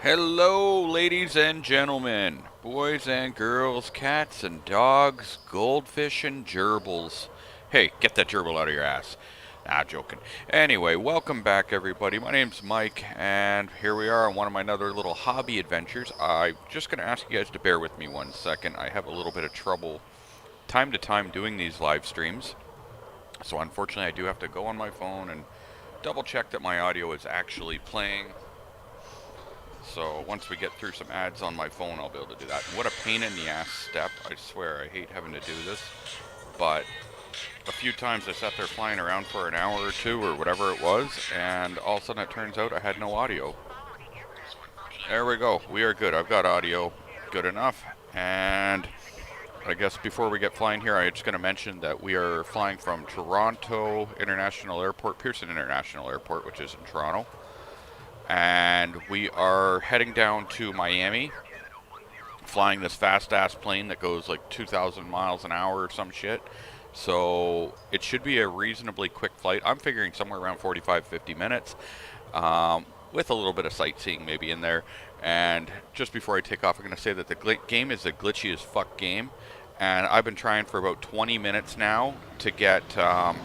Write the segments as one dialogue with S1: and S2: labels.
S1: Hello, ladies and gentlemen, boys and girls, cats and dogs, goldfish and gerbils. Hey, get that gerbil out of your ass. Nah, joking. Anyway, welcome back, everybody. My name's Mike, and here we are on one of my other little hobby adventures. I'm just going to ask you guys to bear with me 1 second. I have a little bit of trouble time to time doing these live streams. So unfortunately, I do have to go on my phone and double check that my audio is actually playing. So once we get through some ads on my phone, I'll be able to do that. And what a pain in the ass step. I swear, I hate having to do this. But a few times I sat there flying around for an hour or two or whatever it was, and all of a sudden it turns out I had no audio. There we go. We are good. I've got audio good enough. And I guess before we get flying here, I'm just going to mention that we are flying from Toronto International Airport, Pearson International Airport, which is in Toronto. And we are heading down to Miami, flying this fast-ass plane that goes like 2,000 miles an hour or some shit. So it should be a reasonably quick flight. I'm figuring somewhere around 45, 50 minutes, with a little bit of sightseeing maybe in there. And just before I take off, I'm going to say that the game is a glitchy as fuck game. And I've been trying for about 20 minutes now to get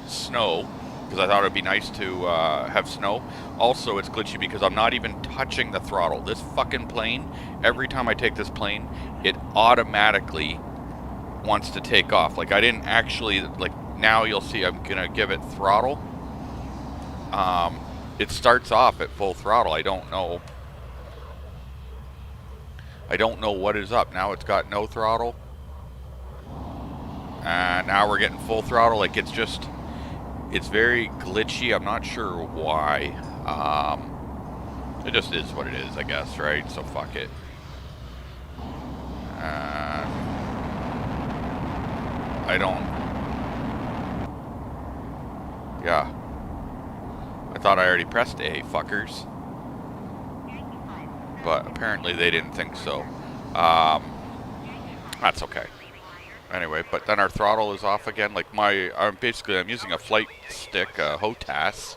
S1: snow, because I thought it would be nice to have snow. Also, it's glitchy because I'm not even touching the throttle. This fucking plane, every time I take this plane, it automatically wants to take off. Like, I didn't actually, like, now you'll see I'm going to give it throttle. It starts off at full throttle. I don't know what is up. Now it's got no throttle. And now we're getting full throttle. Like, it's very glitchy. I'm not sure why. It just is what it is, I guess, right? So fuck it. Yeah. I thought I already pressed A, fuckers. But apparently they didn't think so. That's okay. Anyway, but then our throttle is off again. Like I'm using a flight stick, HOTAS,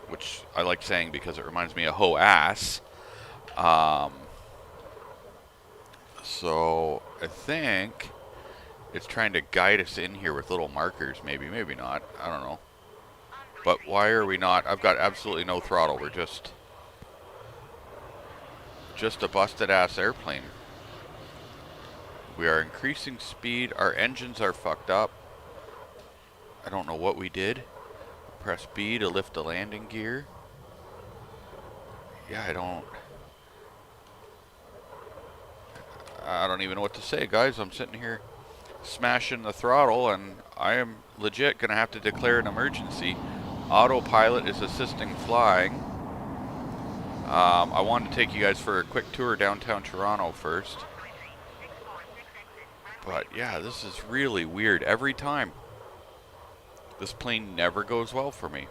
S1: which I like saying because it reminds me of ho-ass. So I think it's trying to guide us in here with little markers. Maybe not. I don't know. But why are we not? I've got absolutely no throttle. We're just a busted ass airplane. We are increasing speed. Our engines are fucked up. I don't know what we did. Press B to lift the landing gear. Yeah, I don't even know what to say, guys. I'm sitting here smashing the throttle, and I am legit going to have to declare an emergency. Autopilot is assisting flying. I wanted to take you guys for a quick tour downtown Toronto first. But yeah, this is really weird. Every time. This plane never goes well for me.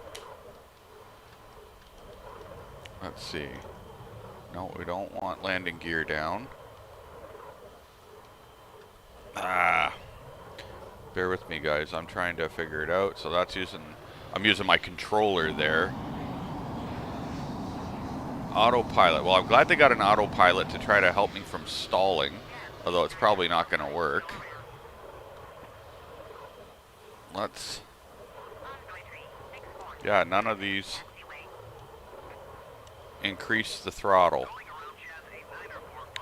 S1: Let's see. No, we don't want landing gear down. Bear with me, guys. I'm trying to figure it out. So I'm using my controller there. Autopilot. Well, I'm glad they got an autopilot to try to help me from stalling. Although it's probably not going to work. Yeah, none of these increase the throttle.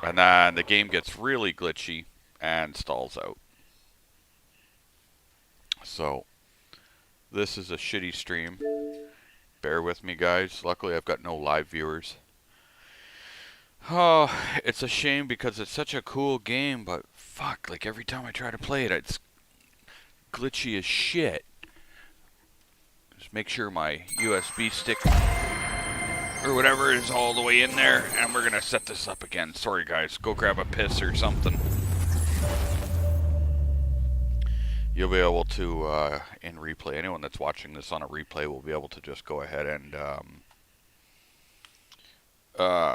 S1: And then the game gets really glitchy and stalls out. So, this is a shitty stream. Bear with me, guys. Luckily, I've got no live viewers. Oh, it's a shame because it's such a cool game, but fuck, like every time I try to play it, it's glitchy as shit. Just make sure my USB stick or whatever is all the way in there, and we're gonna set this up again. Sorry, guys. Go grab a piss or something. You'll be able to, in replay, anyone that's watching this on a replay will be able to just go ahead and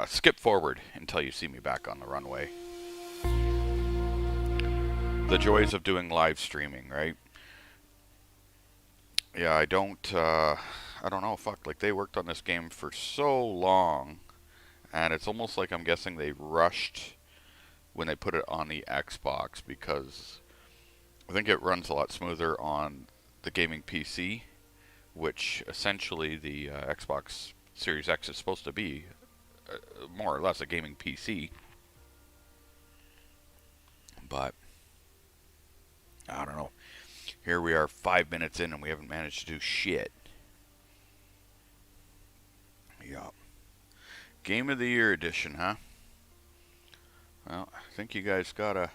S1: skip forward until you see me back on the runway. The joys of doing live streaming, right? Yeah, I don't know, fuck, like they worked on this game for so long, And it's almost like I'm guessing they rushed when they put it on the Xbox, because I think it runs a lot smoother on the gaming PC, which essentially the Xbox Series X is supposed to be more or less a gaming PC. But I don't know. Here we are 5 minutes in and we haven't managed to do shit. Yup. Game of the Year edition, huh? Well, I think you guys gotta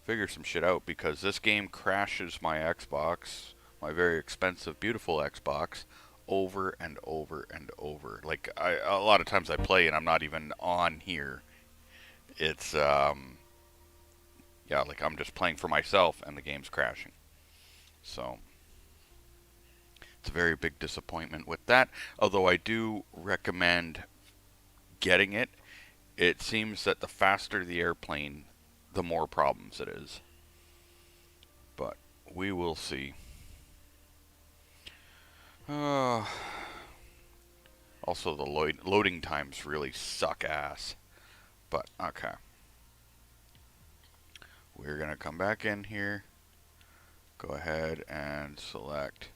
S1: figure some shit out, because this game crashes my Xbox, my very expensive, beautiful Xbox, over and over and over. Like, a lot of times I play and I'm not even on here. It's, yeah, like I'm just playing for myself and the game's crashing. So, it's a very big disappointment with that. Although I do recommend getting it. It seems that the faster the airplane, the more problems it is. But we will see. Also, the loading times really suck ass. But, okay. We're going to come back in here. Go ahead and select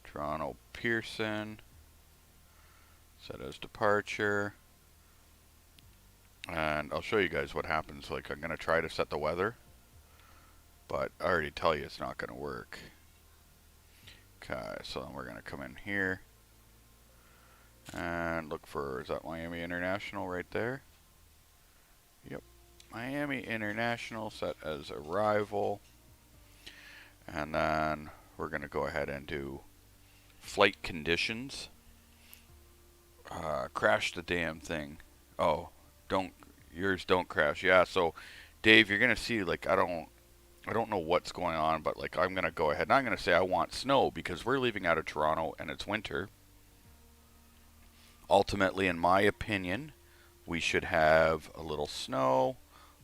S1: Toronto Pearson. Set as departure. And I'll show you guys what happens. Like, I'm going to try to set the weather, but I already tell you it's not going to work. Okay, so then we're going to come in here and look for, is that Miami International right there? Yep. Miami International, set as arrival. And then we're going to go ahead and do flight conditions. Crash the damn thing. Oh. Yours don't crash. Yeah, so Dave, you're gonna see, like, I don't know what's going on, but like I'm gonna go ahead and I'm gonna say I want snow, because we're leaving out of Toronto and it's winter. Ultimately, in my opinion, we should have a little snow,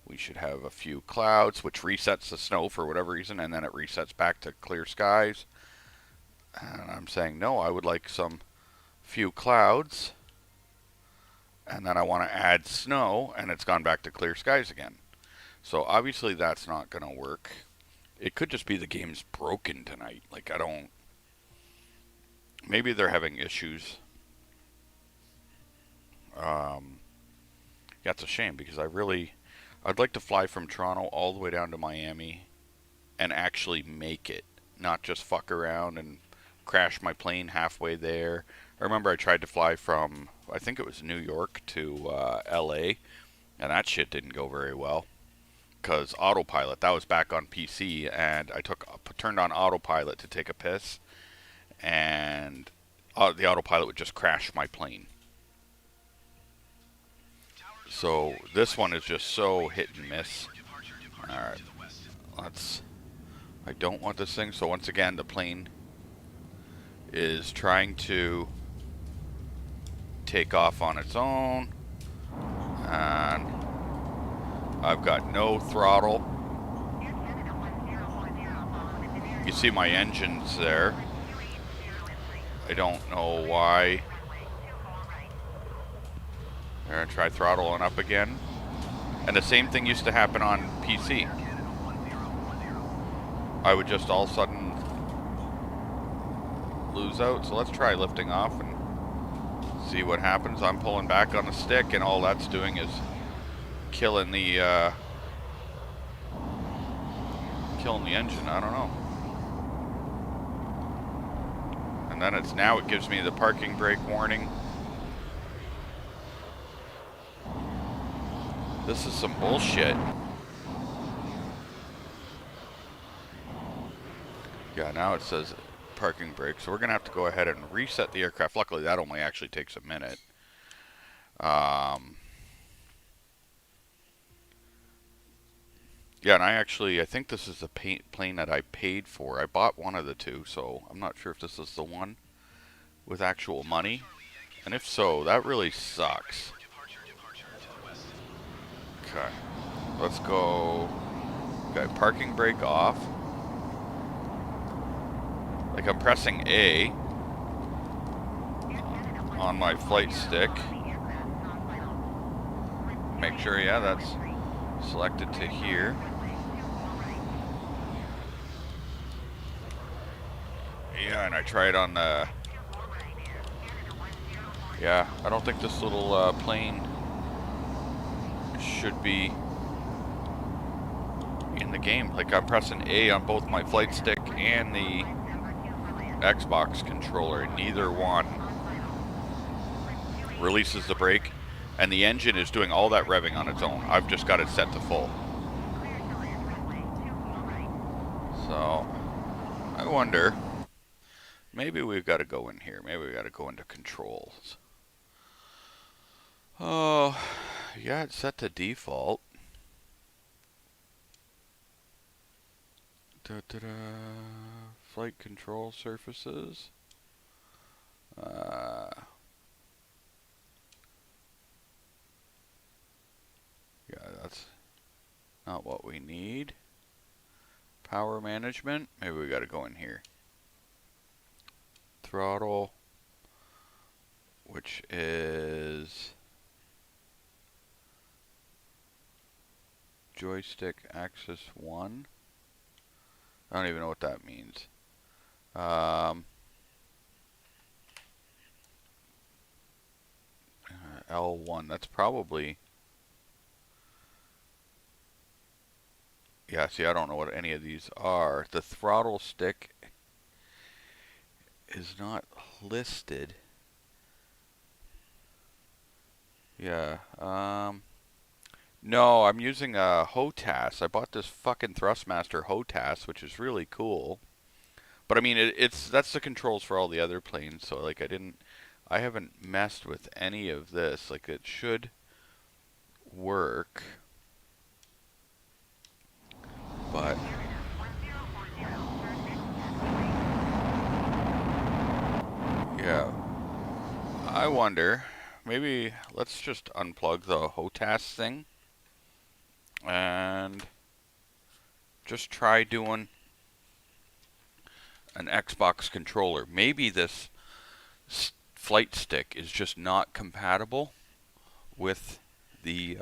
S1: we should have a few clouds, which resets the snow for whatever reason, and then it resets back to clear skies. And I'm saying no, I would like some few clouds, and then I want to add snow, and it's gone back to clear skies again. So obviously that's not going to work. It could just be the game's broken tonight. Like, maybe they're having issues. Yeah, it's a shame, because I'd like to fly from Toronto all the way down to Miami and actually make it, not just fuck around and crash my plane halfway there. I remember I tried to fly from, I think it was New York to LA, and that shit didn't go very well, because autopilot, that was back on PC, and I turned on autopilot to take a piss, and the autopilot would just crash my plane. So this one is just so hit and miss. Alright, I don't want this thing, so once again the plane is trying to take off on its own, and I've got no throttle. You see my engines there. I don't know why. We're gonna try throttling up again, and the same thing used to happen on PC. I would just all of a sudden lose out. So let's try lifting off and see what happens. I'm pulling back on the stick, and all that's doing is killing the engine. I don't know. And then it gives me the parking brake warning. This is some bullshit. Yeah, now it says parking brake, so we're gonna have to go ahead and reset the aircraft. Luckily, that only actually takes a minute. Yeah, and I think this is the plane that I paid for. I bought one of the two, so I'm not sure if this is the one with actual money. And if so, that really sucks. Okay, let's go. Okay, parking brake off. Like, I'm pressing A on my flight stick. make sure, yeah, that's selected to here. Yeah, and I tried on the... Yeah, I don't think this little plane should be in the game. Like, I'm pressing A on both my flight stick and the Xbox controller, and neither one releases the brake, and the engine is doing all that revving on its own. I've just got it set to full. So, I wonder, maybe we've got to go in here. Maybe we've got to go into controls. Oh, yeah, it's set to default. Flight control surfaces. Yeah, that's not what we need. Power management. Maybe we got to go in here. Throttle, which is joystick axis 1. I don't even know what that means. L1. That's probably... Yeah, see, I don't know what any of these are. The throttle stick is not listed. Yeah, no, I'm using a HOTAS. I bought this fucking Thrustmaster HOTAS, which is really cool. But I mean, that's the controls for all the other planes, so like I haven't messed with any of this. Like, it should work. But yeah, I wonder, maybe let's just unplug the HOTAS thing and just try doing an Xbox controller. Maybe this flight stick is just not compatible with the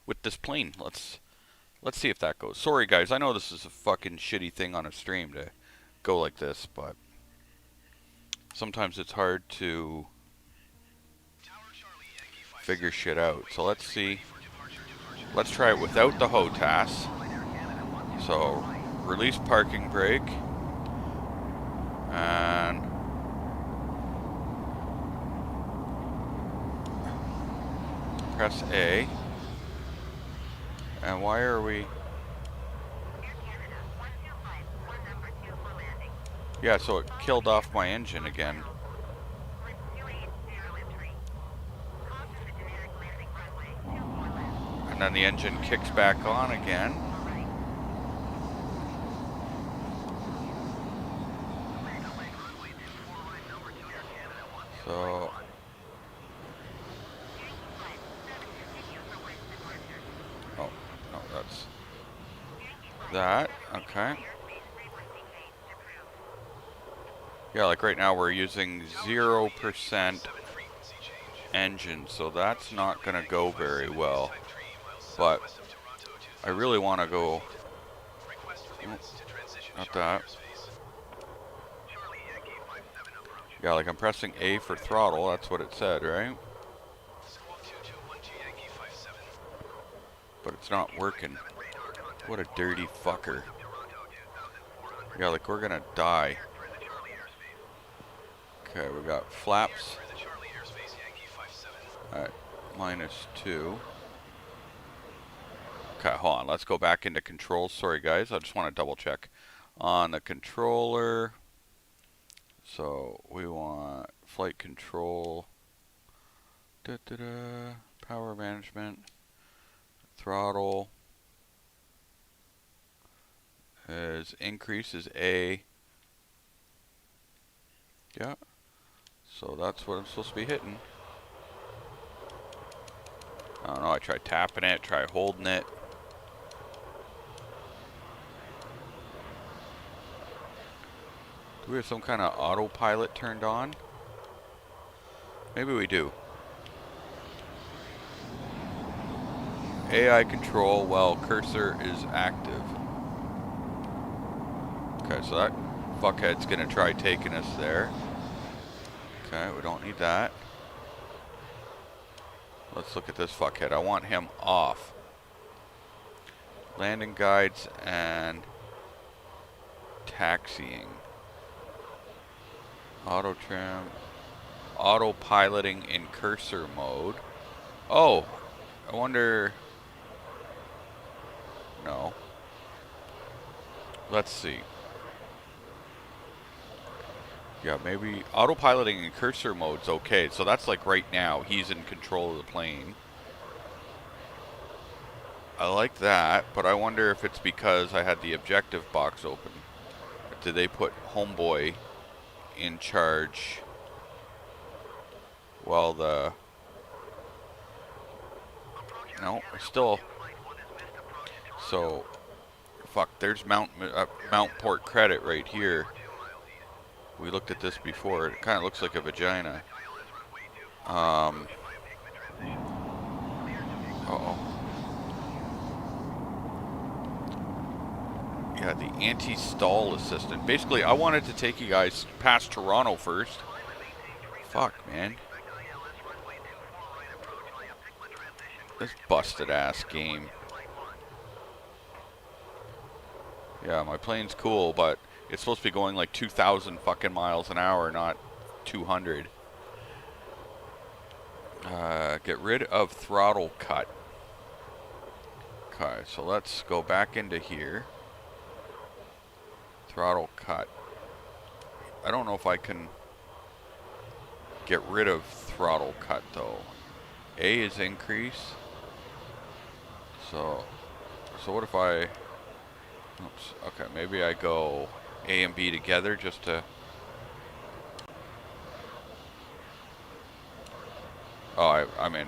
S1: with this plane. Let's see if that goes. Sorry guys, I know this is a fucking shitty thing on a stream to go like this, but sometimes it's hard to figure shit out. So let's see. Let's try it without the HOTAS. So release parking brake and press A. And why are we... Yeah, so it killed off my engine again. And then the engine kicks back on again. So... Oh, no, that's... that, okay. Yeah, like right now we're using 0% engine, so that's not gonna go very well. But I really want to go... Oh, not that. Yeah, like I'm pressing A for throttle, that's what it said, right? But it's not working. What a dirty fucker. Yeah, like we're gonna die. Okay, we got flaps at -2. Okay, hold on. Let's go back into controls. Sorry, guys. I just want to double check on the controller. So we want flight control, power management, throttle is increases A. Yeah. So that's what I'm supposed to be hitting. I don't know. I tried tapping it, try holding it. Do we have some kind of autopilot turned on? Maybe we do. AI control while cursor is active. Okay, so that fuckhead's gonna try taking us there. Okay, we don't need that. Let's look at this fuckhead. I want him off. Landing guides and taxiing. Auto trim. Autopiloting in cursor mode. Oh, I wonder... No. Let's see. Yeah, maybe autopiloting in cursor mode's okay. So that's like right now, he's in control of the plane. I like that, but I wonder if it's because I had the objective box open. Did they put Homeboy in charge while the... No, still... So, fuck, there's Mount Port Credit right here. We looked at this before. It kind of looks like a vagina. Uh-oh. Yeah, the anti-stall assistant. Basically, I wanted to take you guys past Toronto first. Fuck, man. This busted ass game. Yeah, my plane's cool, but it's supposed to be going like 2,000 fucking miles an hour, not 200. Get rid of throttle cut. Okay, so let's go back into here. Throttle cut. I don't know if I can get rid of throttle cut though. A is increase. So what if I... Oops. Okay, maybe I go A and B together just to... Oh, I mean,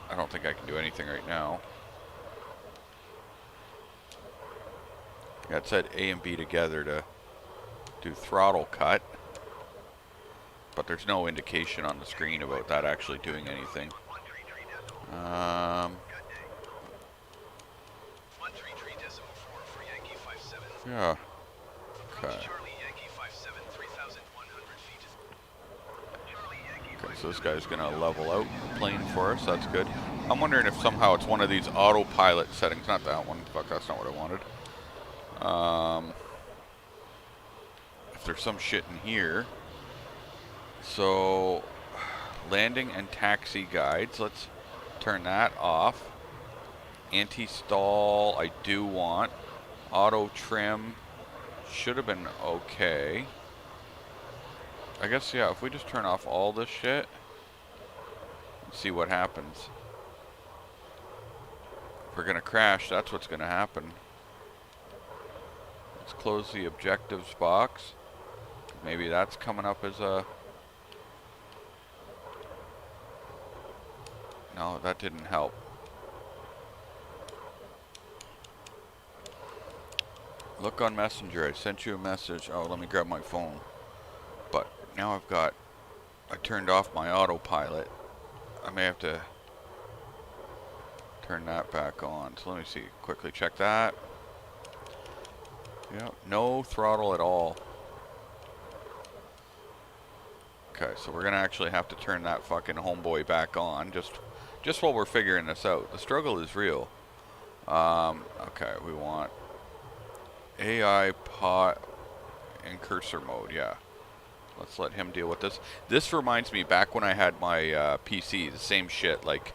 S1: I don't think I can do anything right now. Yeah, it said A and B together to do throttle cut. But there's no indication on the screen about that actually doing anything. Yeah. Okay. Okay, so this guy's gonna level out the plane for us. That's good. I'm wondering if somehow it's one of these autopilot settings. Not that one. Fuck, that's not what I wanted. If there's some shit in here. So, landing and taxi guides. Let's turn that off. Anti-stall, I do want. Auto trim should have been okay. I guess, yeah, if we just turn off all this shit and see what happens. If we're gonna crash, that's what's gonna happen. Let's close the objectives box. Maybe that's coming up as a... No, that didn't help. Look on Messenger. I sent you a message. Oh, let me grab my phone. But now I turned off my autopilot. I may have to turn that back on. So let me see. Quickly check that. Yeah, no throttle at all. Okay, so we're gonna actually have to turn that fucking homeboy back on just while we're figuring this out. The struggle is real. Okay, we want AI pot in cursor mode, yeah. Let's let him deal with this. This reminds me back when I had my PC, the same shit, like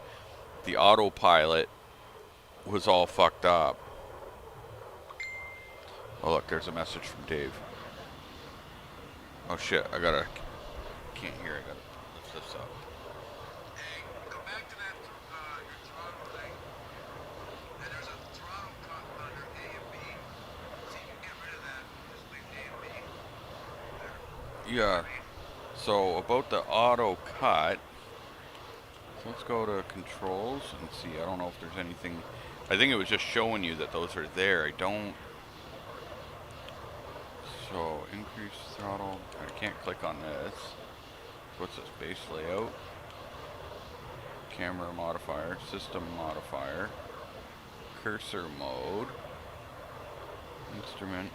S1: the autopilot was all fucked up. Oh look, there's a message from Dave. Oh shit, can't hear, I gotta lift this up.
S2: Hey, go back to that, your throttle thing, and there's a throttle cut under A and B. See if you can get rid of that, just leave A and B. There.
S1: Yeah, so about the auto cut, so let's go to controls and see. I don't know if there's anything. I think it was just showing you that those are there. I don't. So increase throttle. I can't click on this. What's this? Base layout. Camera modifier. System modifier. cursor mode. Instrument.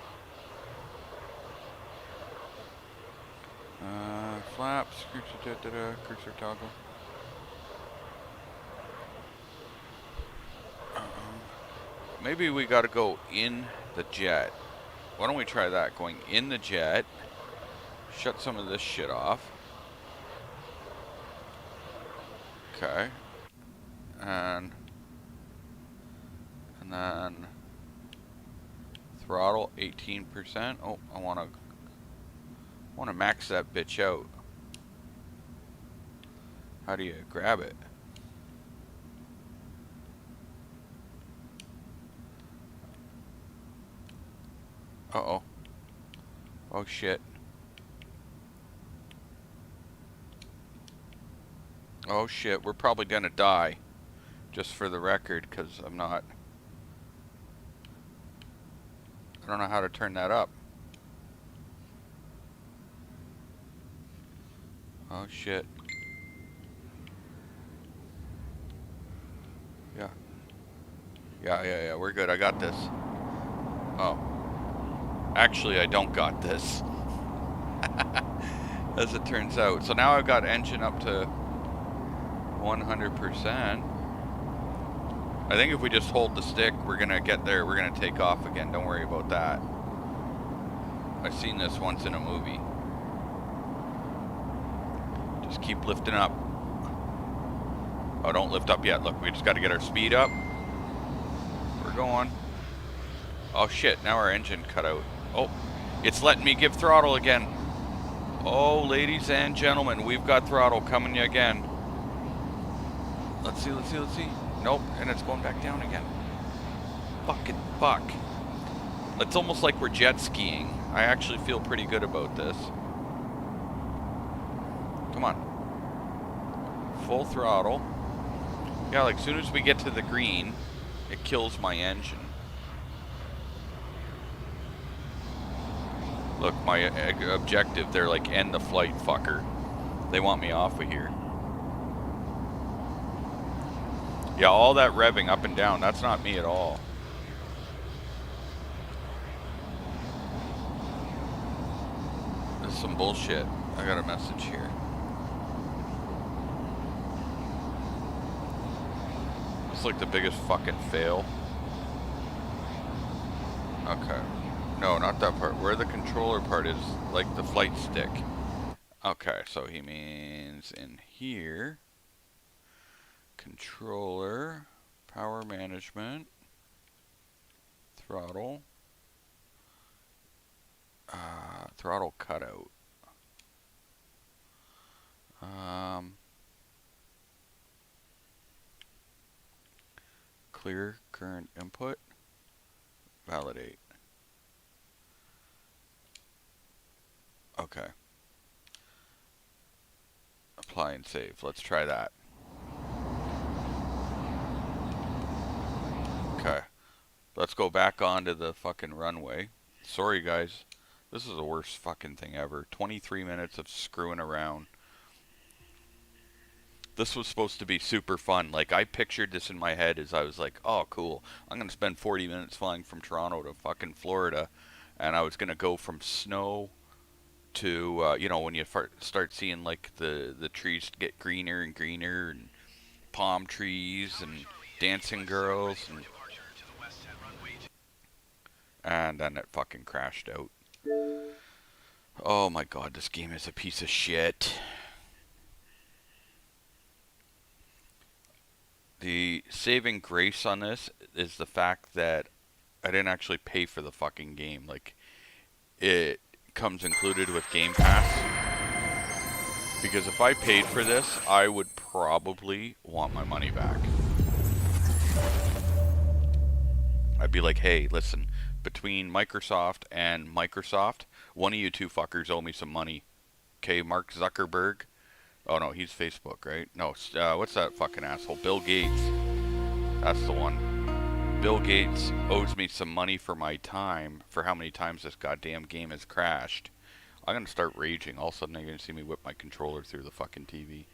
S1: Flaps. Cursor toggle. Maybe we gotta go in the jet. Why don't we try that? Going in the jet. Shut some of this shit off. Okay. And then throttle 18%. Oh, I wanna max that bitch out. How do you grab it? Uh-oh. Oh shit. Oh shit, we're probably gonna die. Just for the record, because I don't know how to turn that up. Oh shit. Yeah, we're good. I got this. Oh. Actually, I don't got this. As it turns out. So now I've got engine up to 100%. I think if we just hold the stick, we're gonna get there. We're gonna take off again. Don't worry about that. I've seen this once in a movie. Just keep lifting up. Oh, don't lift up yet. Look, we just got to get our speed up. We're going. Oh shit, now our engine cut out. Oh, it's letting me give throttle again. Oh, ladies and gentlemen, we've got throttle coming again. Let's see. Nope, and it's going back down again. Fucking fuck. It's almost like we're jet skiing. I actually feel pretty good about this. Come on. Full throttle. Yeah, like as soon as we get to the green, it kills my engine. Look, my objective, they're like, end the flight, fucker. They want me off of here. Yeah, all that revving up and down, that's not me at all. This is some bullshit. I got a message here. It's like the biggest fucking fail. Okay. No, not that part. Where the controller part is, like the flight stick. Okay, so he means in here. Controller, power management, throttle, throttle cutout. Clear current input, validate. Okay. Apply and save. Let's try that. Okay. Let's go back onto the fucking runway. Sorry, guys. This is the worst fucking thing ever. 23 minutes of screwing around. This was supposed to be super fun. Like, I pictured this in my head as I was like, oh, cool. I'm going to spend 40 minutes flying from Toronto to fucking Florida. And I was going to go from snow to, you know, when you start seeing, like, the trees get greener and greener, and palm trees and dancing girls, and then it fucking crashed out. Oh my god, this game is a piece of shit. The saving grace on this is the fact that I didn't actually pay for the fucking game. Like, it comes included with Game Pass. Because if I paid for this, I would probably want my money back. I'd be like, hey, listen, between Microsoft and Microsoft, one of you two fuckers owe me some money. Okay, Mark Zuckerberg. Oh no, he's Facebook, right? No, what's that fucking asshole? Bill Gates. That's the one. Bill Gates owes me some money for my time, for how many times this goddamn game has crashed. I'm gonna start raging. All of a sudden, you're gonna see me whip my controller through the fucking TV.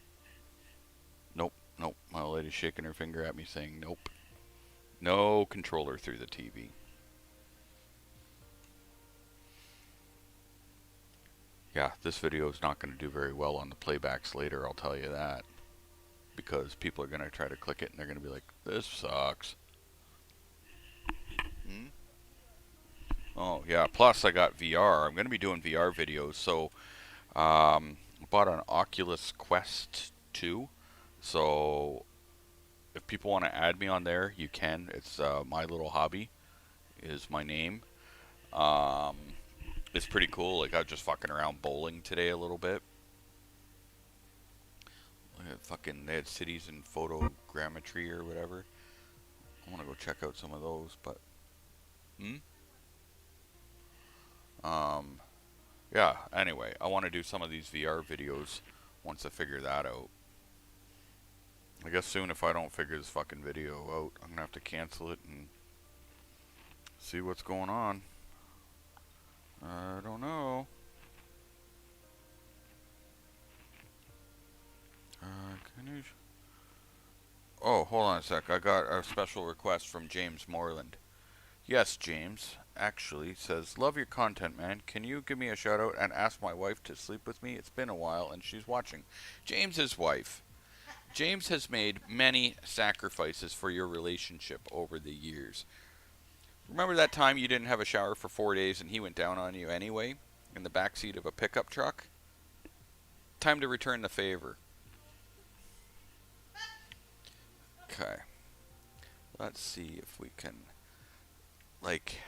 S1: Nope. My old lady's shaking her finger at me saying, nope. No controller through the TV. Yeah, this video is not going to do very well on the playbacks later, I'll tell you that. Because people are going to try to click it and they're going to be like, this sucks. Hmm? Oh, yeah, plus I got VR. I'm going to be doing VR videos, so I bought an Oculus Quest 2. So if people want to add me on there, you can. It's My Little Hobby is my name. Um, it's pretty cool. Like, I was just fucking around bowling today a little bit. They had cities in photogrammetry or whatever. I want to go check out some of those, but yeah, anyway, I want to do some of these VR videos once I figure that out. I guess soon, if I don't figure this fucking video out, I'm gonna have to cancel it and see what's going on. I don't know. Can you... Oh, hold on a sec. I got a special request from James Moreland. Yes, James, actually, says, love your content, man. Can you give me a shout out and ask my wife to sleep with me? It's been a while and she's watching. James's wife. James has made many sacrifices for your relationship over the years. Remember that time you didn't have a shower for 4 days and he went down on you anyway in the backseat of a pickup truck? Time to return the favor. Okay. Let's see if we can, like,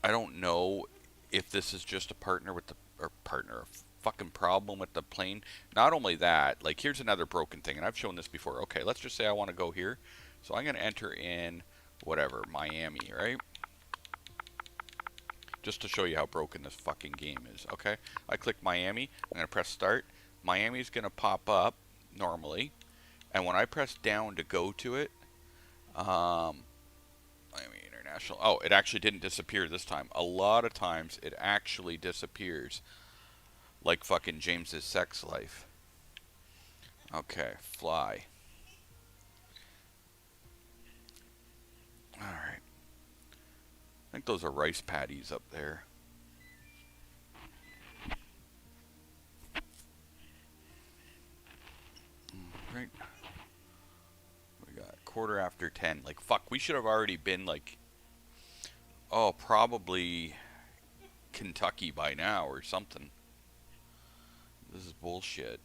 S1: I don't know if this is just a fucking problem with the plane. Not only that, like, here's another broken thing, and I've shown this before. Okay, let's just say I want to go here. So I'm going to enter in, whatever, Miami, right? Just to show you how broken this fucking game is, okay? I click Miami. I'm going to press start. Miami's going to pop up normally. And when I press down to go to it, Miami International. Oh, it actually didn't disappear this time. A lot of times it actually disappears. Like fucking James's sex life. Okay, fly. Alright. I think those are rice patties up there. Right. We got 10:15. Like, fuck, we should have already been, like, oh, probably Kentucky by now or something. This is bullshit.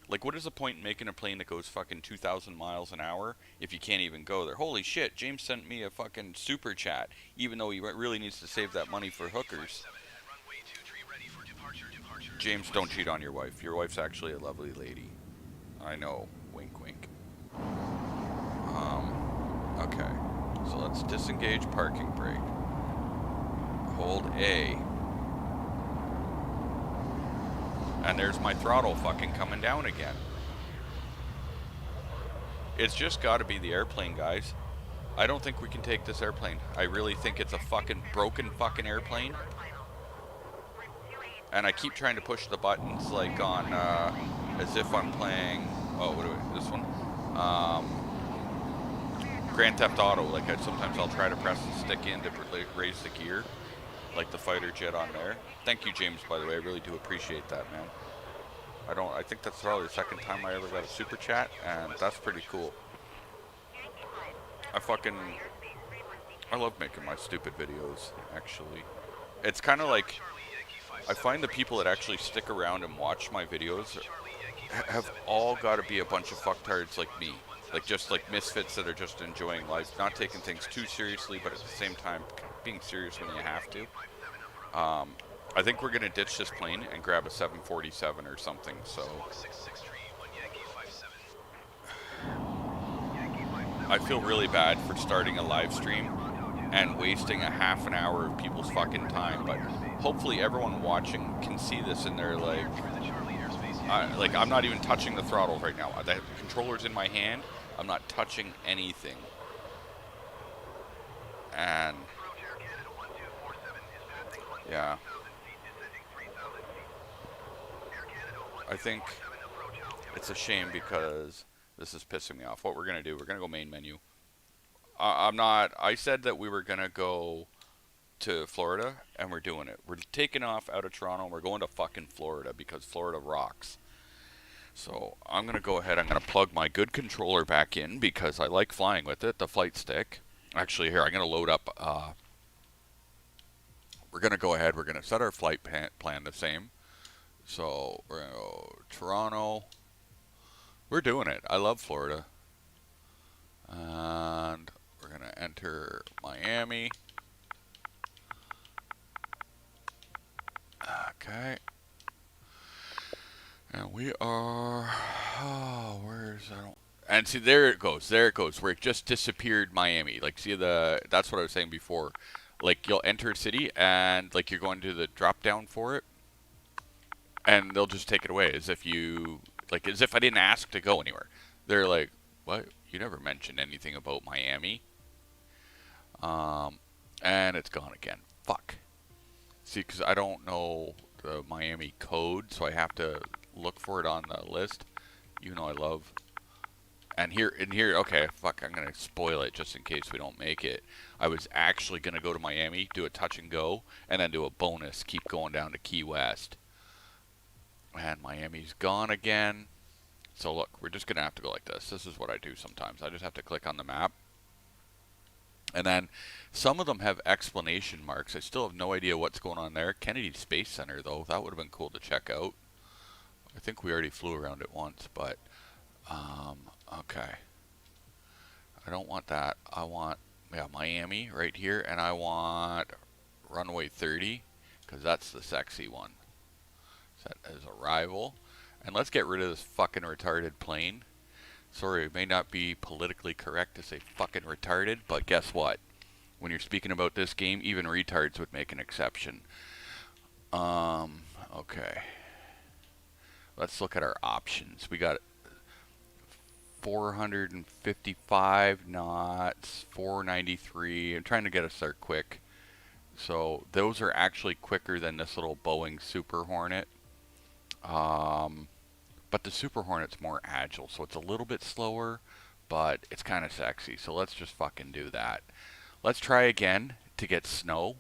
S1: Like, what is the point in making a plane that goes fucking 2,000 miles an hour if you can't even go there? Holy shit, James sent me a fucking super chat, even though he really needs to save that money for hookers. James, don't cheat on your wife. Your wife's actually a lovely lady. I know. Wink, wink. Okay. So let's disengage parking brake. Hold A. And there's my throttle fucking coming down again. It's just gotta be the airplane, guys. I don't think we can take this airplane. I really think it's a fucking broken fucking airplane. And I keep trying to push the buttons like on, as if I'm playing, oh, what do I, this one? Grand Theft Auto, like sometimes I'll try to press the stick in to raise the gear, like the fighter jet on there. Thank you, James, by the way. I really do appreciate that, man. I think that's probably the second time I ever got a super chat, and that's pretty cool. I love making my stupid videos, actually. It's kind of like, I find the people that actually stick around and watch my videos have all got to be a bunch of fucktards like me. Like, just like misfits that are just enjoying life, not taking things too seriously, but at the same time being serious when you have to. I think we're going to ditch this plane and grab a 747 or something, so I feel really bad for starting a live stream and wasting a half an hour of people's fucking time, but hopefully everyone watching can see this and they're like, I'm not even touching the throttle right now. The controller's in my hand. I'm not touching anything. And yeah, I think it's a shame because This is pissing me off. What we're gonna do? We're gonna go main menu. I said that we were gonna go to Florida, and we're doing it. We're taking off out of Toronto, and we're going to fucking Florida because Florida rocks. So I'm gonna go ahead. I'm gonna plug my good controller back in because I like flying with it. The flight stick. Actually, here I'm gonna load up. We're gonna go ahead. We're gonna set our flight plan the same. So we're gonna go Toronto. We're doing it. I love Florida. And we're gonna enter Miami. Okay. And we are. Oh, where's that? And see, there it goes. There it goes. Where it just disappeared Miami. Like, see the. That's what I was saying before. Like, you'll enter a city and, like, you're going to the drop down for it. And they'll just take it away as if you. Like, as if I didn't ask to go anywhere. They're like, what? You never mentioned anything about Miami. And it's gone again. Fuck. See, because I don't know the Miami code, so I have to look for it on the list. You know I love. And here, okay, fuck, I'm going to spoil it just in case we don't make it. I was actually going to go to Miami, do a touch and go, and then do a bonus, keep going down to Key West. And Miami's gone again. So look, we're just going to have to go like this. This is what I do sometimes. I just have to click on the map. And then some of them have explanation marks. I still have no idea what's going on there. Kennedy Space Center, though, that would have been cool to check out. I think we already flew around it once, but okay. I don't want that. I want, yeah, Miami right here, and I want runway 30 because that's the sexy one. Set as arrival. And let's get rid of this fucking retarded plane. Sorry, it may not be politically correct to say fucking retarded, but guess what? When you're speaking about this game, even retards would make an exception. Okay. Let's look at our options. We got 455 knots, 493. I'm trying to get us there quick. So those are actually quicker than this little Boeing Super Hornet. But the Super Hornet's more agile, so it's a little bit slower, but it's kind of sexy. So let's just fucking do that. Let's try again to get snow,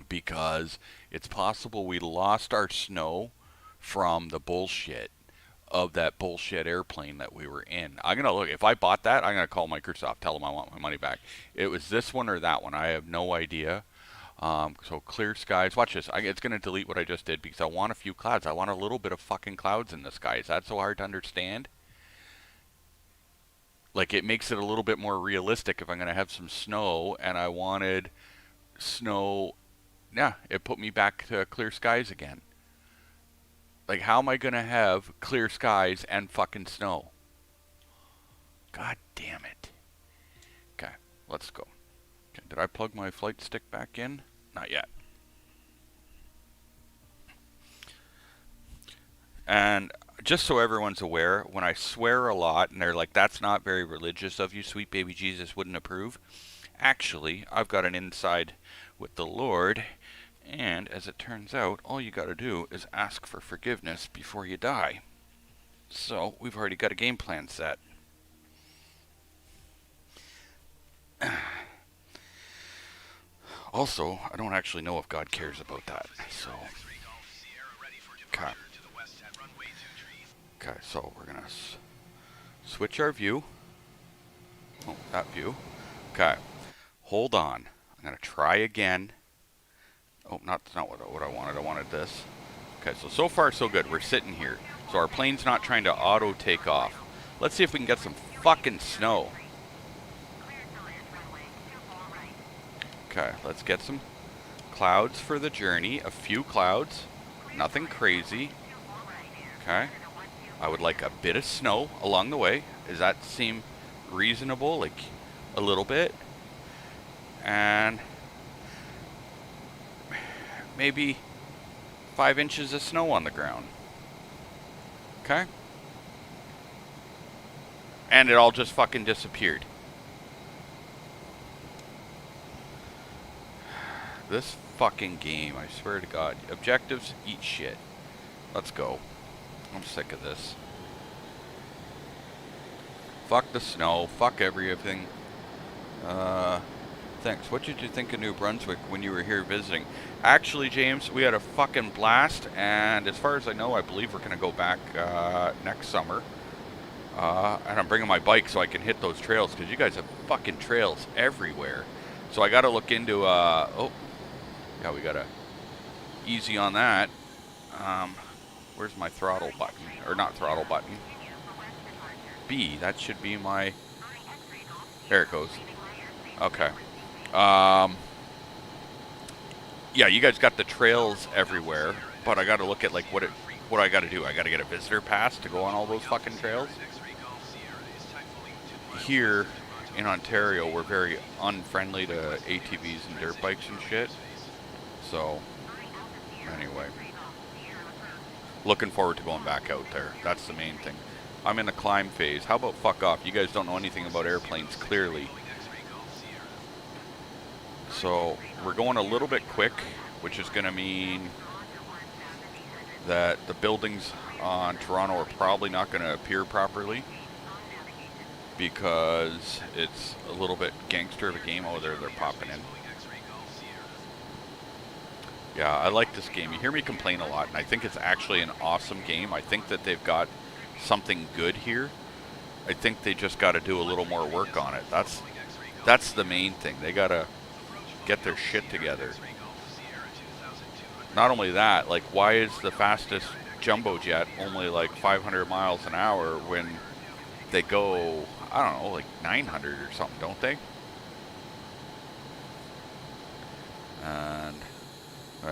S1: because it's possible we lost our snow from the bullshit of that bullshit airplane that we were in. I'm going to look. If I bought that, I'm going to call Microsoft, tell them I want my money back. It was this one or that one. I have no idea. So clear skies. Watch this. It's going to delete what I just did because I want a few clouds. I want a little bit of fucking clouds in the sky. Is that so hard to understand? Like, it makes it a little bit more realistic if I'm going to have some snow and I wanted snow. Yeah, it put me back to clear skies again. Like, how am I going to have clear skies and fucking snow? God damn it. Okay, let's go. Okay, did I plug my flight stick back in? Not yet. And just so everyone's aware, when I swear a lot and they're like, that's not very religious of you, sweet baby Jesus wouldn't approve. Actually, I've got an inside with the Lord, and as it turns out, all you gotta do is ask for forgiveness before you die. So, we've already got a game plan set. Also, I don't actually know if God cares about that, so. Okay. Okay, so we're gonna switch our view. Oh, that view. Okay. Hold on. I'm gonna try again. Oh, that's not what I wanted. I wanted this. Okay, so far so good. We're sitting here. So our plane's not trying to auto take off. Let's see if we can get some fucking snow. Okay, let's get some clouds for the journey. A few clouds. Nothing crazy. Okay. I would like a bit of snow along the way. Does that seem reasonable? Like, a little bit. And maybe 5 inches of snow on the ground. Okay? And it all just fucking disappeared. This fucking game, I swear to God. Objectives, eat shit. Let's go. I'm sick of this. Fuck the snow. Fuck everything. Thanks. What did you think of New Brunswick when you were here visiting? Actually, James, we had a fucking blast, and as far as I know, I believe we're going to go back next summer. And I'm bringing my bike so I can hit those trails, because you guys have fucking trails everywhere. So I got to look into, oh, yeah, we got to easy on that. Where's my throttle button? Or not throttle button. B, that should be my, there it goes. Okay. Yeah, you guys got the trails everywhere, but I got to look at like what I got to do. I got to get a visitor pass to go on all those fucking trails. Here in Ontario, we're very unfriendly to ATVs and dirt bikes and shit. So, anyway, looking forward to going back out there. That's the main thing. I'm in the climb phase. How about fuck off? You guys don't know anything about airplanes, clearly. So we're going a little bit quick, which is going to mean that the buildings on Toronto are probably not going to appear properly because it's a little bit gangster of a game. Oh, they're popping in. Yeah, I like this game. You hear me complain a lot, and I think it's actually an awesome game. I think that they've got something good here. I think they just got to do a little more work on it. That's the main thing. They got to get their shit together. Not only that, like, why is the fastest jumbo jet only like 500 miles an hour when they go, I don't know, like 900 or something, don't they? And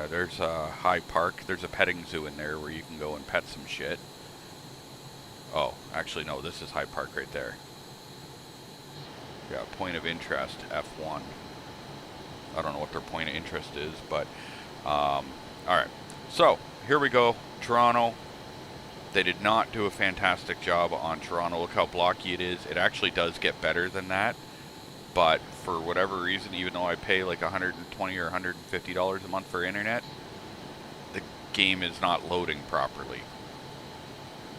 S1: there's a High Park. There's a petting zoo in there where you can go and pet some shit. Oh, actually, no, this is High Park right there. Yeah, point of interest, F1. I don't know what their point of interest is, but, alright. So, here we go, Toronto. They did not do a fantastic job on Toronto. Look how blocky it is. It actually does get better than that, but for whatever reason, even though I pay like $120 or $150 a month for internet, the game is not loading properly.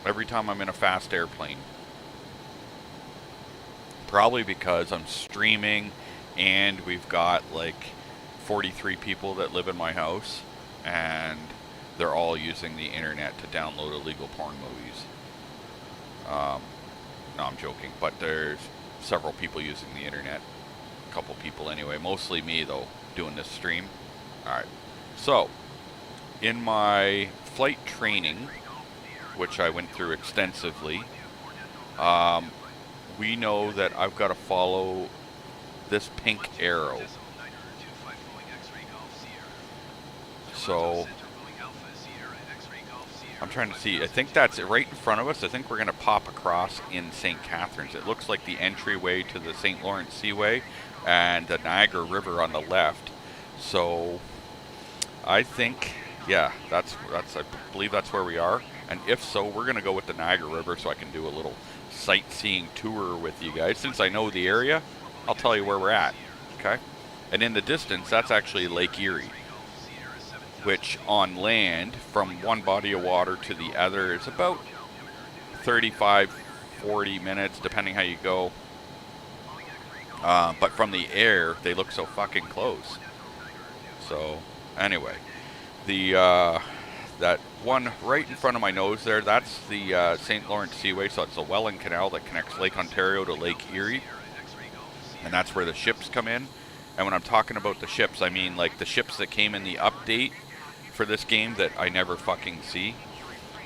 S1: Every time I'm in a fast airplane. Probably because I'm streaming and we've got like 43 people that live in my house and they're all using the internet to download illegal porn movies. No, I'm joking, but there's several people using the internet. A couple people anyway, mostly me though, doing this stream. Alright, so in my flight training, which I went through extensively, we know that I've got to follow this pink arrow. So I'm trying to see. I think that's it right in front of us. I think we're going to pop across in St. Catharines. It looks like the entryway to the St. Lawrence Seaway and the Niagara River on the left. So I think, yeah, that's I believe that's where we are. And if so, we're going to go with the Niagara River so I can do a little sightseeing tour with you guys. Since I know the area, I'll tell you where we're at, okay? And in the distance, that's actually Lake Erie, which on land, from one body of water to the other, is about 35, 40 minutes, depending how you go. But from the air, they look so fucking close. So, anyway, that one right in front of my nose there, that's the St. Lawrence Seaway, so it's the Welland Canal that connects Lake Ontario to Lake Erie. And that's where the ships come in. And when I'm talking about the ships, I mean like the ships that came in the update for this game that I never fucking see.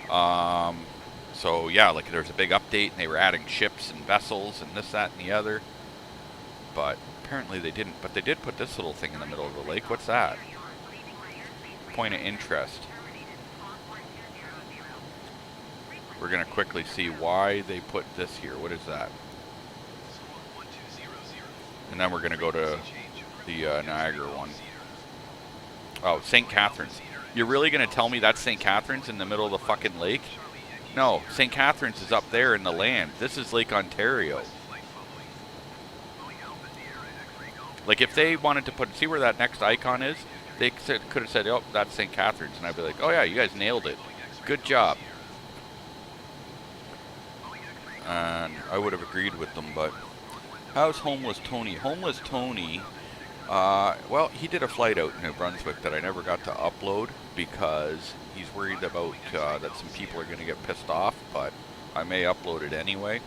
S1: So yeah, like there's a big update and they were adding ships and vessels and this, that, and the other. But apparently they didn't. But they did put this little thing in the middle of the lake. What's that? Point of interest. We're going to quickly see why they put this here. What is that? And then we're going to go to the Niagara one. Oh, St. Catharines. You're really going to tell me that's St. Catharines in the middle of the fucking lake? No, St. Catharines is up there in the land. This is Lake Ontario. Like if they wanted to put, see where that next icon is? They could have said, oh, that's St. Catharines. And I'd be like, oh yeah, you guys nailed it. Good job. and I would have agreed with them, but how's Homeless Tony? Homeless Tony, well, he did a flight out in New Brunswick that I never got to upload because he's worried about that some people are going to get pissed off, but I may upload it anyway.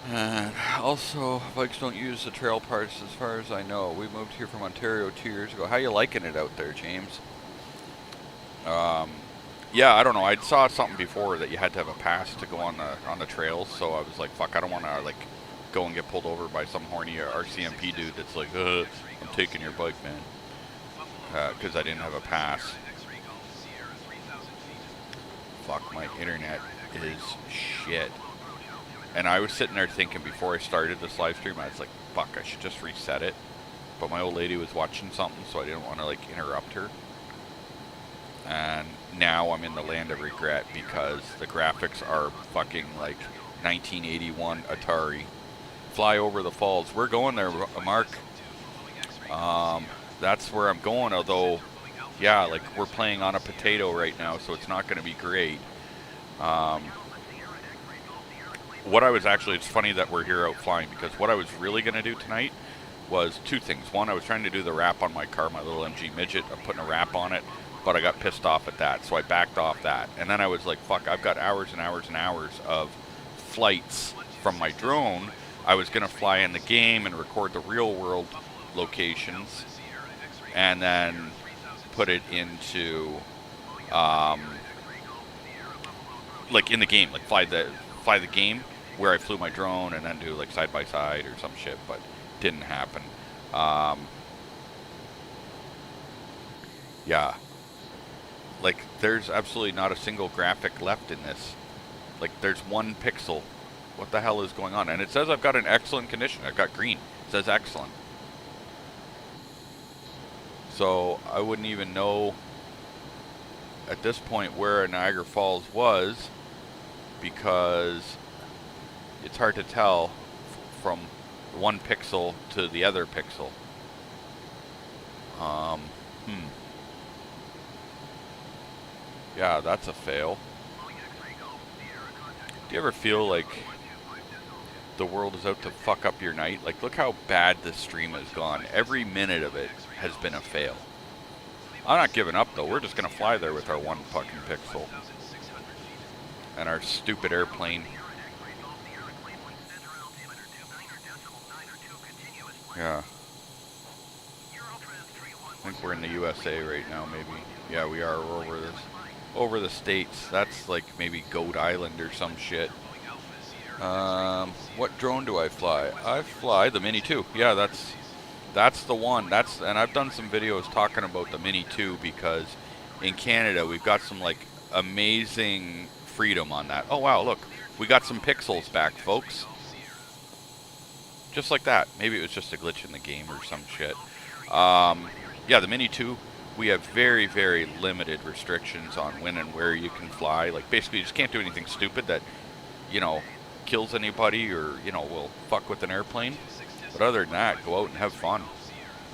S1: And also, bikes don't use the trail parts as far as I know. We moved here from Ontario 2 years ago. How you liking it out there, James? Yeah, I don't know. I saw something before that you had to have a pass to go on the trails, so I was like, fuck, I don't want to like go and get pulled over by some horny RCMP dude that's like, I'm taking your bike, man, because I didn't have a pass. Fuck, my internet is shit. And I was sitting there thinking before I started this live stream, I was like, fuck, I should just reset it. But my old lady was watching something, so I didn't want to like interrupt her. And now I'm in the land of regret because the graphics are fucking like 1981 Atari. Fly over the falls. We're going there, Mark. That's where I'm going, although, yeah, like we're playing on a potato right now, so it's not going to be great. What I was actually, it's funny that we're here out flying, because what I was really going to do tonight was two things. One, I was trying to do the wrap on my car, my little MG Midget. I'm putting a wrap on it, but I got pissed off at that, so I backed off that. And then I was like, fuck, I've got hours and hours and hours of flights from my drone. I was going to fly in the game and record the real world locations and then put it into, like in the game, like fly the game where I flew my drone and then do like side by side or some shit, but didn't happen. Yeah, like there's absolutely not a single graphic left in this. Like there's one pixel. What the hell is going on? And it says I've got an excellent condition. I've got green. It says excellent. So I wouldn't even know at this point where Niagara Falls was, because it's hard to tell from one pixel to the other pixel. Yeah, that's a fail. Do you ever feel like the world is out to fuck up your night? Like, look how bad this stream has gone. Every minute of it has been a fail. I'm not giving up, though. We're just going to fly there with our one fucking pixel. And our stupid airplane. Yeah. I think we're in the USA right now, maybe. Yeah, we are. We're over the States. That's like maybe Goat Island or some shit. What drone do I fly? I fly the Mini 2. Yeah, that's the one. And I've done some videos talking about the Mini 2 because in Canada we've got some like amazing freedom on that. Oh wow, look, we got some pixels back, folks. Just like that. Maybe it was just a glitch in the game or some shit. Yeah, the Mini 2, we have very, very limited restrictions on when and where you can fly. Like basically you just can't do anything stupid that, you know, kills anybody or, you know, will fuck with an airplane. But other than that, go out and have fun.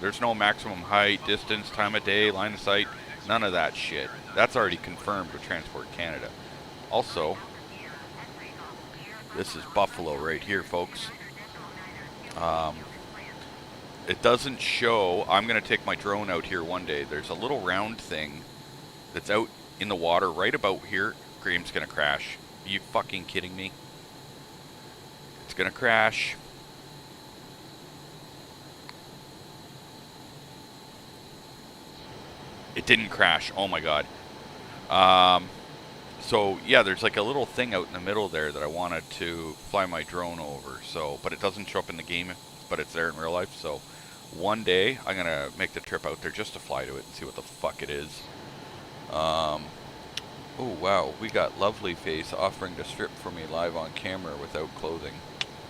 S1: There's no maximum height, distance, time of day, line of sight, none of that shit. That's already confirmed with Transport Canada. Also, this is Buffalo right here, folks. It doesn't show. I'm going to take my drone out here one day. There's a little round thing that's out in the water right about here. Graham's going to crash. Are you fucking kidding me? It's going to crash. It didn't crash. Oh my god. So yeah, there's like a little thing out in the middle there that I wanted to fly my drone over. So, but it doesn't show up in the game, but it's there in real life. So one day I'm gonna make the trip out there just to fly to it and see what the fuck it is. Oh wow, we got Lovely Face offering to strip for me live on camera without clothing.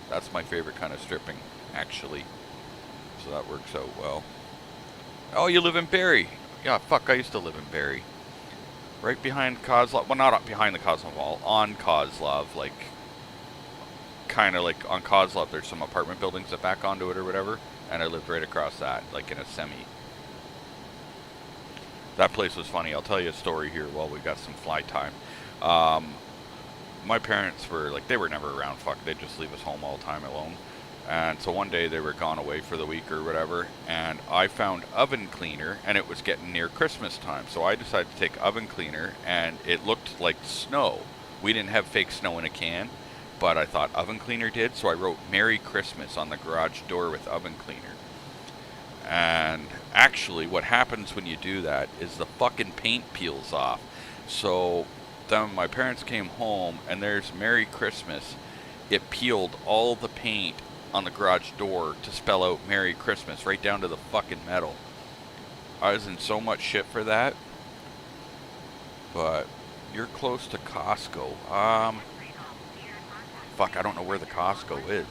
S1: That's my favorite kind of stripping, actually. So that works out well. Oh, you live in Barrie? Yeah, fuck, I used to live in Barrie. Right behind Kozlov. Well, not behind the Kozlov wall. On Kozlov, like, kind of like on Kozlov, there's some apartment buildings that back onto it or whatever. And I lived right across that, like in a semi. That place was funny. I'll tell you a story here while we got some fly time. my parents were like, they were never around. Fuck, they'd just leave us home all the time alone. And so one day they were gone away for the week or whatever, and I found oven cleaner, and it was getting near Christmas time. So I decided to take oven cleaner, and it looked like snow. We didn't have fake snow in a can, but I thought oven cleaner did, so I wrote Merry Christmas on the garage door with oven cleaner. And actually what happens when you do that is the fucking paint peels off. So then my parents came home, and there's Merry Christmas. It peeled all the paint on the garage door to spell out Merry Christmas right down to the fucking metal. I was in so much shit for that. But you're close to Costco. Fuck, I don't know where the Costco is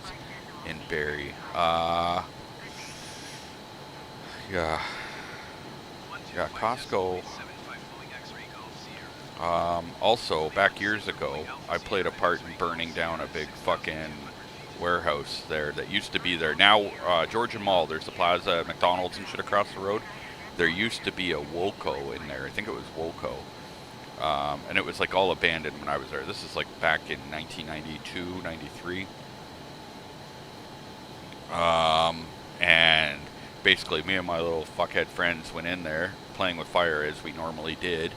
S1: in Barrie. Yeah, Costco. Also, back years ago, I played a part in burning down a big fucking warehouse there that used to be there. Now, Georgian Mall, there's the Plaza, McDonald's and shit across the road. There used to be a Woco in there. I think it was Woco. And it was like all abandoned when I was there. This is like back in 1992, 93. And basically me and my little fuckhead friends went in there playing with fire as we normally did.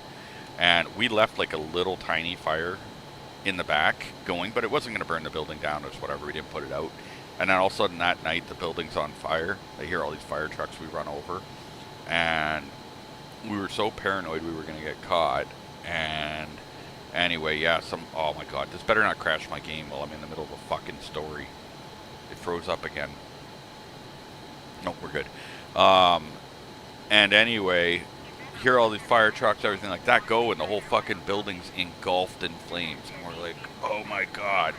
S1: And we left like a little tiny fire in the back going, but it wasn't going to burn the building down. It was whatever. We didn't put it out. And then all of a sudden that night, the building's on fire. I hear all these fire trucks. We run over. And we were so paranoid we were going to get caught. And anyway, yeah, oh my god, this better not crash my game while I'm in the middle of a fucking story. It froze up again. Nope, we're good. And anyway, hear all these fire trucks, everything like that go, and the whole fucking building's engulfed in flames. And we're like, oh my god.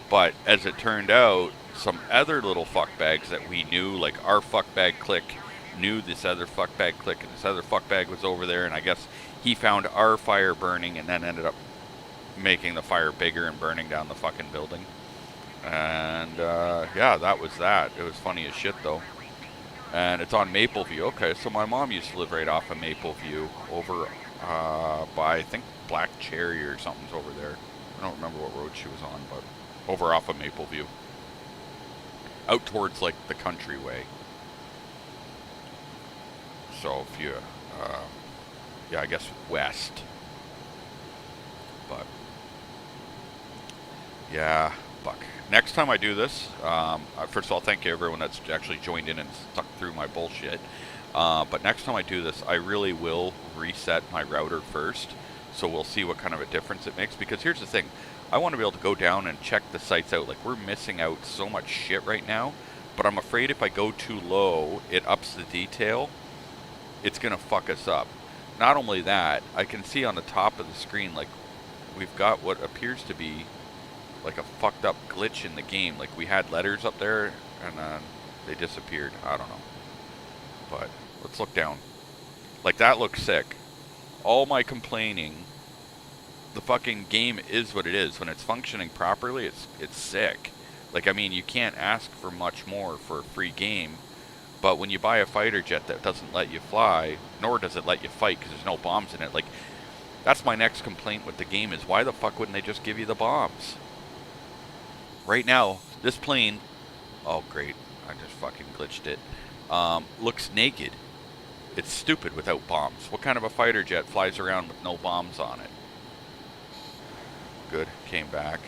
S1: But as it turned out, some other little fuckbags that we knew, like our fuckbag clique, knew this other fuckbag clique, and this other fuckbag was over there, and I guess he found our fire burning and then ended up making the fire bigger and burning down the fucking building. And yeah, that was that. It was funny as shit though. And it's on Mapleview. Okay, so my mom used to live right off of Mapleview over by, I think, Black Cherry or something's over there. I don't remember what road she was on, but over off of Mapleview. Out towards like the Countryway. So if you, yeah, I guess west. But yeah, fuck. Next time I do this, first of all, thank you everyone that's actually joined in and stuck through my bullshit. But next time I do this, I really will reset my router first. So we'll see what kind of a difference it makes. Because here's the thing. I want to be able to go down and check the sites out. Like, we're missing out so much shit right now. But I'm afraid if I go too low, it ups the detail. It's going to fuck us up. Not only that, I can see on the top of the screen, like, we've got what appears to be like a fucked up glitch in the game. Like, we had letters up there and then they disappeared. I don't know. But let's look down. Like, that looks sick. All my complaining, the fucking game is what it is. When it's functioning properly, it's sick. Like, I mean, you can't ask for much more for a free game. But when you buy a fighter jet that doesn't let you fly, nor does it let you fight because there's no bombs in it, like, that's my next complaint with the game is why the fuck wouldn't they just give you the bombs? Right now, this plane, oh great, I just fucking glitched it, looks naked. It's stupid without bombs. What kind of a fighter jet flies around with no bombs on it? Good, came back.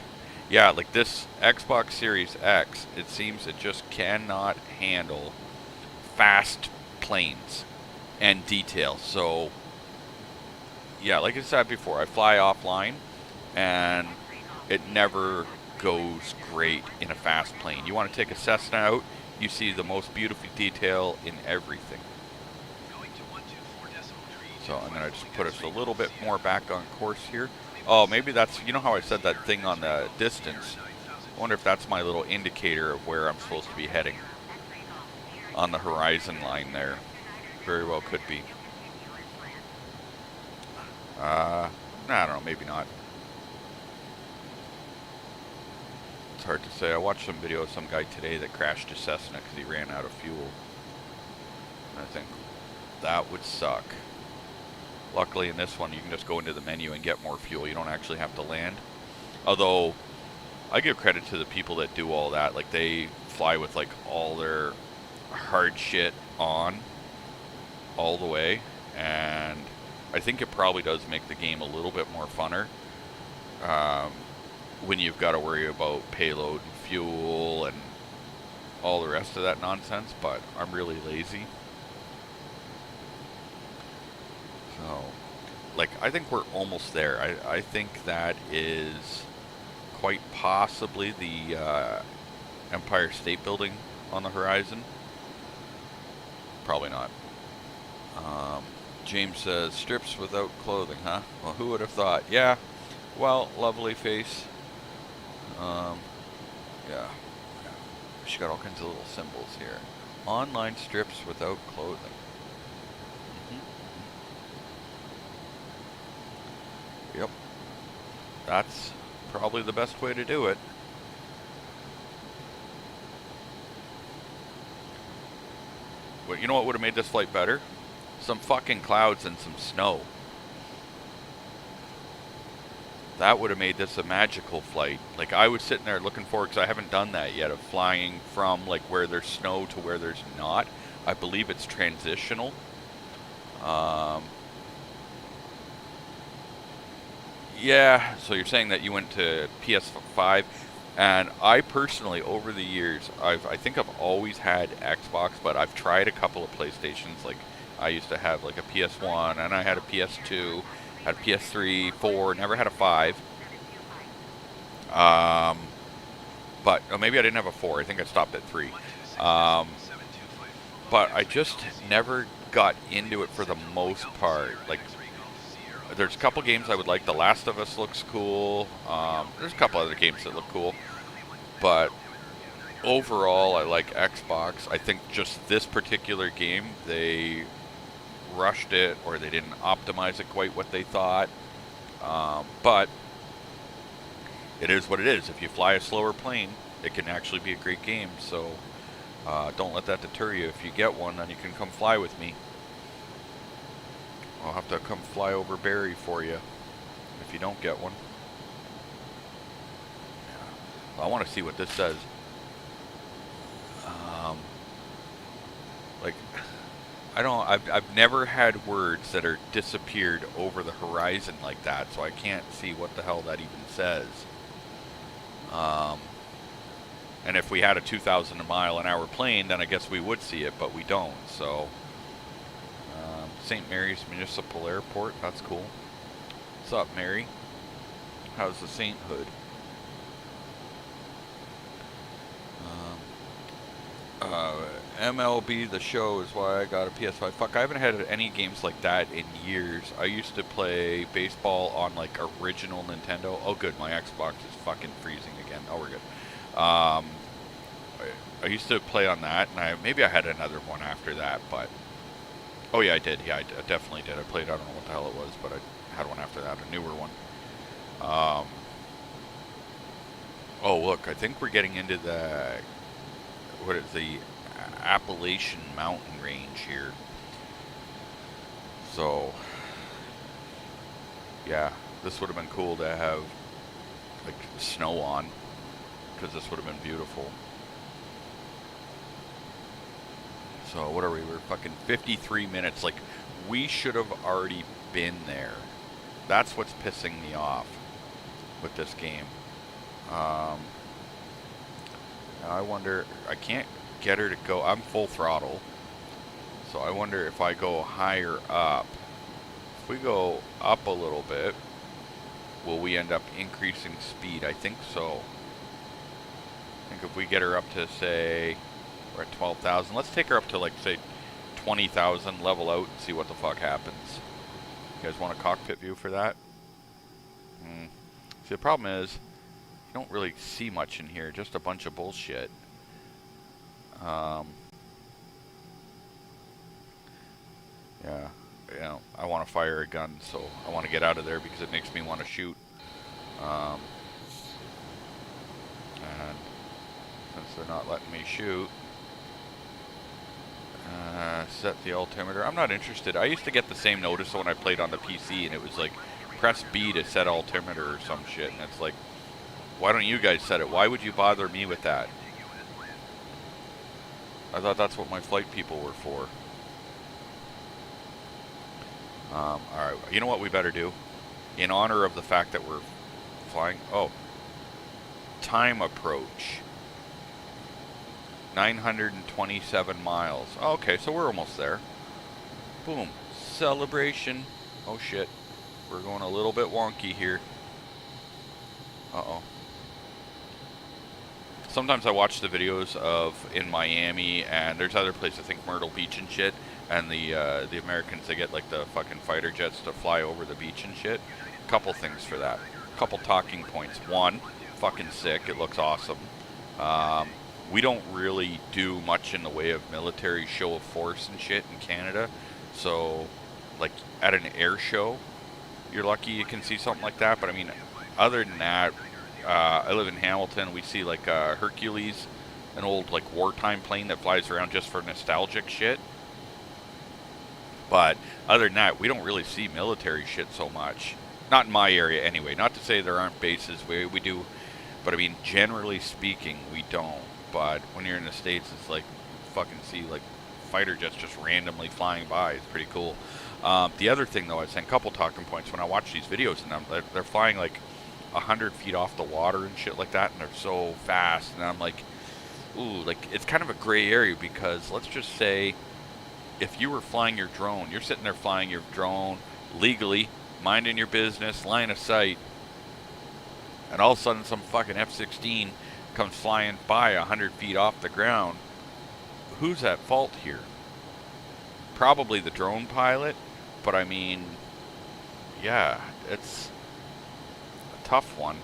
S1: Yeah, like this Xbox Series X, it seems it just cannot handle fast planes and detail. So, yeah, like I said before, I fly offline and it never goes great in a fast plane. You want to take a Cessna out, you see the most beautiful detail in everything. So I'm going to just put us a little bit more back on course here. Oh, maybe that's, you know how I said that thing on the distance? I wonder if that's my little indicator of where I'm supposed to be heading. On the horizon line there. Very well could be. I don't know, maybe not. It's hard to say. I watched some video of some guy today that crashed his Cessna because he ran out of fuel. And I think that would suck. Luckily in this one you can just go into the menu and get more fuel. You don't actually have to land. Although, I give credit to the people that do all that. Like, they fly with, like, all their hard shit on all the way. And I think it probably does make the game a little bit more funner. When you've got to worry about payload and fuel and all the rest of that nonsense. But I'm really lazy. So, like, I think we're almost there. I think that is quite possibly the Empire State Building on the horizon. Probably not. James says, strips without clothing, huh? Well, who would have thought? Yeah. Well, lovely face. Yeah. She got all kinds of little symbols here. Online strips without clothing. Yep. That's probably the best way to do it. But you know what would have made this flight better? Some fucking clouds and some snow. That would have made this a magical flight. Like, I was sitting there looking forward, because I haven't done that yet, of flying from, like, where there's snow to where there's not. I believe it's transitional. Yeah, so you're saying that you went to PS5, and I personally, over the years, I think I've always had Xbox, but I've tried a couple of PlayStations. Like, I used to have, like, a PS1, and I had a PS2, had a PS3, 4, never had a 5. But maybe I didn't have a 4. I think I stopped at 3. But I just never got into it for the most part. Like, there's a couple games I would like. The Last of Us looks cool. There's a couple other games that look cool. But overall, I like Xbox. I think just this particular game, they rushed it, or they didn't optimize it quite what they thought. But it is what it is. If you fly a slower plane, it can actually be a great game. So don't let that deter you. If you get one, then you can come fly with me. I'll have to come fly over Barrie for you if you don't get one. Yeah. I want to see what this says. Like, I've never had words that are disappeared over the horizon like that, so I can't see what the hell that even says. And if we had a 2,000 mile an hour plane, then I guess we would see it, but we don't. So, St. Mary's Municipal Airport, that's cool. What's up, Mary? How's the sainthood? MLB The Show is why I got a PS5. Fuck, I haven't had any games like that in years. I used to play baseball on, like, original Nintendo. Oh, good, my Xbox is fucking freezing again. Oh, we're good. I used to play on that, and maybe I had another one after that, but... Oh, yeah, I did. Yeah, I definitely did. I played, I don't know what the hell it was, but I had one after that, a newer one. Oh, look, I think we're getting into the... What is the Appalachian Mountain Range here. So, yeah, this would have been cool to have, like, snow on, because this would have been beautiful. So, what are we? We're fucking 53 minutes. Like, we should have already been there. That's what's pissing me off with this game. I wonder, I can't get her to go, I'm full throttle, so I wonder if I go higher up. If we go up a little bit, will we end up increasing speed? I think so. I think if we get her up to, say, we're at 12,000, let's take her up to, like, say, 20,000, level out, and see what the fuck happens. You guys want a cockpit view for that? See, the problem is, you don't really see much in here, just a bunch of bullshit. Yeah, you know, I want to fire a gun, so I want to get out of there because it makes me want to shoot. And since they're not letting me shoot, set the altimeter. I'm not interested. I used to get the same notice when I played on the PC, and it was like, press B to set altimeter or some shit, and it's like, Why don't you guys set it? Why would you bother me with that? I thought that's what my flight people were for. Alright, you know what we better do? In honor of the fact that we're flying... Oh. Time approach. 927 miles. Oh, okay, so we're almost there. Boom. Celebration. Oh shit. We're going a little bit wonky here. Uh-oh. Sometimes I watch the videos of in Miami, and there's other places, I think Myrtle Beach and shit, and the Americans, they get like the fucking fighter jets to fly over the beach and shit. Couple things for that. Couple talking points. One, fucking sick. It looks awesome. We don't really do much in the way of military show of force and shit in Canada. So, like, at an air show, you're lucky you can see something like that. But, I mean, other than that, I live in Hamilton. We see, like, Hercules, an old, like, wartime plane that flies around just for nostalgic shit. But, other than that, we don't really see military shit so much. Not in my area, anyway. Not to say there aren't bases. We do. But, I mean, generally speaking, we don't. But when you're in the States, it's like fucking see like fighter jets just randomly flying by. It's pretty cool. The other thing, though, I was saying, a couple talking points when I watch these videos, and they're flying like 100 feet off the water and shit like that, and they're so fast. And I'm like, ooh, like it's kind of a gray area because let's just say if you were flying your drone, you're sitting there flying your drone legally, minding your business, line of sight, and all of a sudden some fucking F-16 comes flying by 100 feet off the ground. Who's at fault here? Probably the drone pilot, but I mean, yeah, it's a tough one.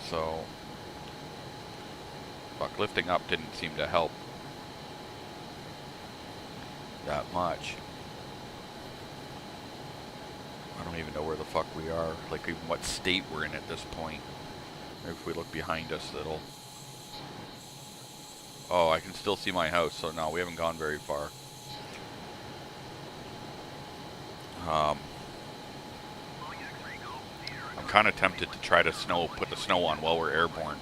S1: So, fuck, lifting up didn't seem to help that much. I don't even know where the fuck we are, like even what state we're in at this point. Maybe if we look behind us, it'll... Oh, I can still see my house, so no, we haven't gone very far. I'm kind of tempted to try to put the snow on while we're airborne.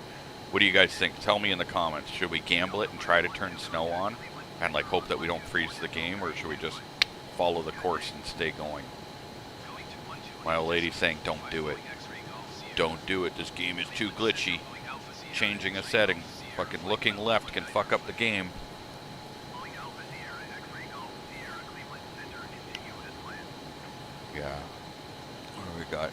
S1: What do you guys think? Tell me in the comments. Should we gamble it and try to turn snow on and like hope that we don't freeze the game, or should we just follow the course and stay going? My old lady's saying, don't do it. Don't do it. This game is too glitchy. Changing a setting. Fucking looking left can fuck up the game. Yeah. What do we got?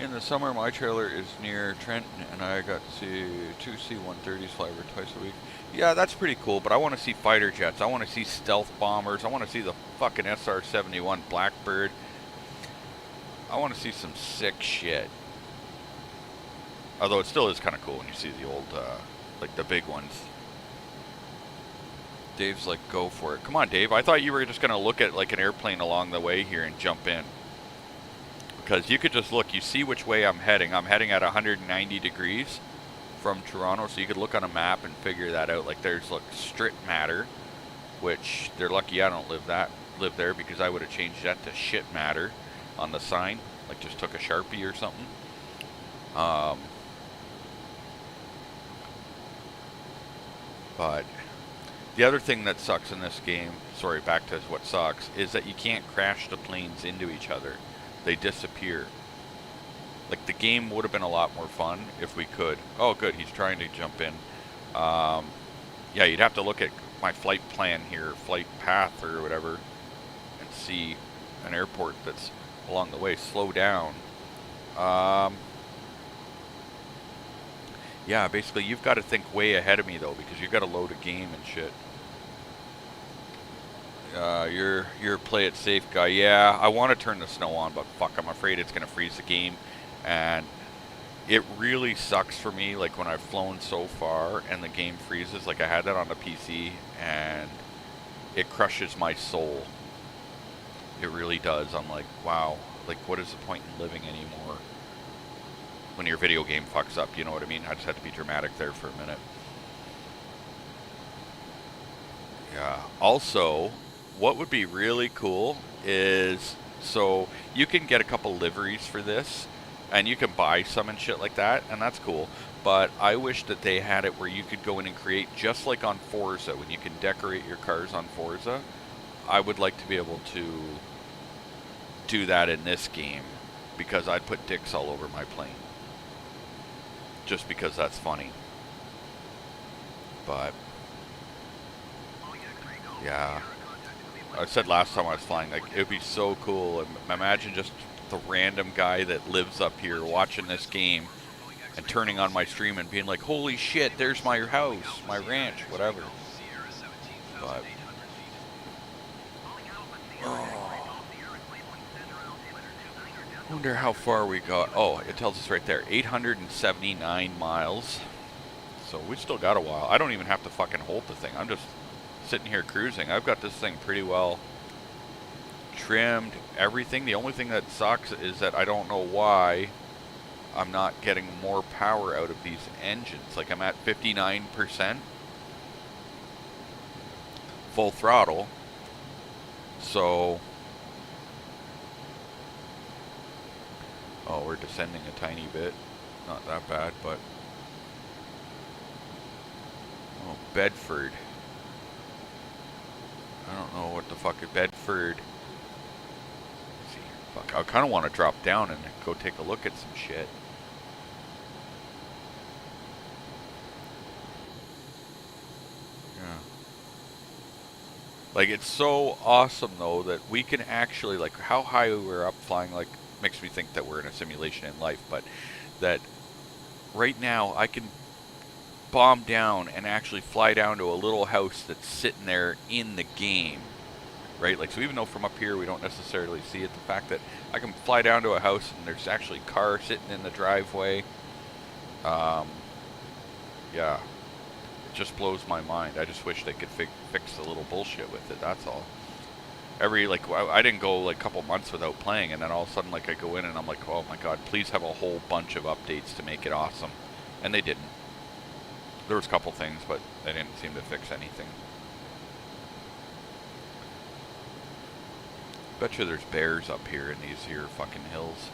S1: In the summer, my trailer is near Trenton, and I got to see 2 C-130s fly over twice a week. Yeah, that's pretty cool, but I want to see fighter jets. I want to see stealth bombers. I want to see the fucking SR-71 Blackbird. I want to see some sick shit. Although it still is kind of cool when you see the old, like the big ones. Dave's like, go for it. Come on, Dave. I thought you were just going to look at like an airplane along the way here and jump in. Because you could just look, you see which way I'm heading. I'm heading at 190 degrees from Toronto, so you could look on a map and figure that out. Like there's like Strit Matter, which they're lucky I don't live there, because I would have changed that to Shit Matter on the sign. Like just took a Sharpie or something. But the other thing that sucks in this game, sorry, back to what sucks, is that you can't crash the planes into each other. They disappear. Like the game would have been a lot more fun if we could. Oh good, he's trying to jump in. Yeah, you'd have to look at my flight plan here, flight path or whatever, and see an airport that's along the way. Slow down. Yeah, basically you've got to think way ahead of me though, because you've got to load a game and shit. You're a play it safe guy. Yeah, I want to turn the snow on, but fuck, I'm afraid it's gonna freeze the game, and it really sucks for me. Like when I've flown so far and the game freezes. Like I had that on the PC, and it crushes my soul. It really does. I'm like, wow. Like, what is the point in living anymore? When your video game fucks up, you know what I mean? I just had to be dramatic there for a minute. Yeah. Also, what would be really cool is, so you can get a couple liveries for this. And you can buy some and shit like that, and that's cool. But I wish that they had it where you could go in and create, just like on Forza, when you can decorate your cars on Forza. I would like to be able to do that in this game, because I'd put dicks all over my plane. Just because that's funny. But, yeah. I said last time I was flying, like, it would be so cool. Imagine just the random guy that lives up here watching this game and turning on my stream and being like, holy shit, there's my house, my ranch, whatever. But, I wonder how far we got. Oh, it tells us right there, 879 miles. So we still got a while. I don't even have to fucking hold the thing. I'm just sitting here cruising. I've got this thing pretty well trimmed, everything. The only thing that sucks is that I don't know why I'm not getting more power out of these engines. Like, I'm at 59% full throttle. So, oh, we're descending a tiny bit. Not that bad, but, oh, Bedford. I don't know what the fuck is Bedford. Let's see. Fuck, I kind of want to drop down and go take a look at some shit. Yeah. Like, it's so awesome, though, that we can actually, like, how high we were up flying, like, makes me think that we're in a simulation in life, but that right now I can bomb down and actually fly down to a little house that's sitting there in the game, right? Like, so even though from up here we don't necessarily see it, the fact that I can fly down to a house and there's actually a car sitting in the driveway, yeah, it just blows my mind. I just wish they could fix the little bullshit with it, that's all. Like, I didn't go like a couple months without playing, and then all of a sudden, like, I go in and I'm like, oh my god, please have a whole bunch of updates to make it awesome. And they didn't. There was a couple things, but they didn't seem to fix anything. Bet you there's bears up here in these here fucking hills.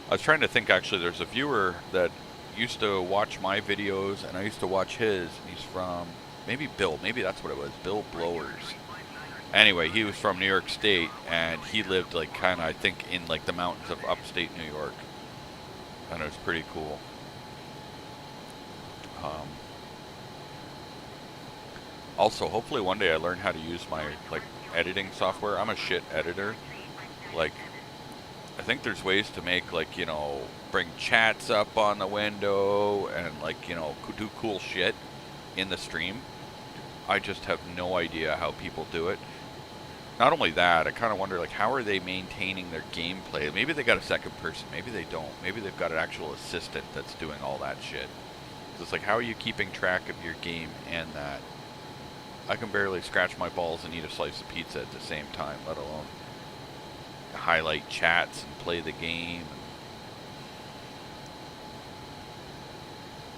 S1: I was trying to think, actually, there's a viewer that used to watch my videos, and I used to watch his, and he's from, maybe Bill, maybe that's what it was, Bill Blowers. Anyway, he was from New York State, and he lived, like, kind of, I think, in, like, the mountains of upstate New York. And it was pretty cool. Also, hopefully one day I learn how to use my, like, editing software. I'm a shit editor. Like, I think there's ways to make, like, you know, bring chats up on the window and, like, you know, do cool shit in the stream. I just have no idea how people do it. Not only that, I kind of wonder, like, how are they maintaining their gameplay? Maybe they got a second person. Maybe they don't. Maybe they've got an actual assistant that's doing all that shit. So it's like, how are you keeping track of your game and that? I can barely scratch my balls and eat a slice of pizza at the same time, let alone highlight chats and play the game.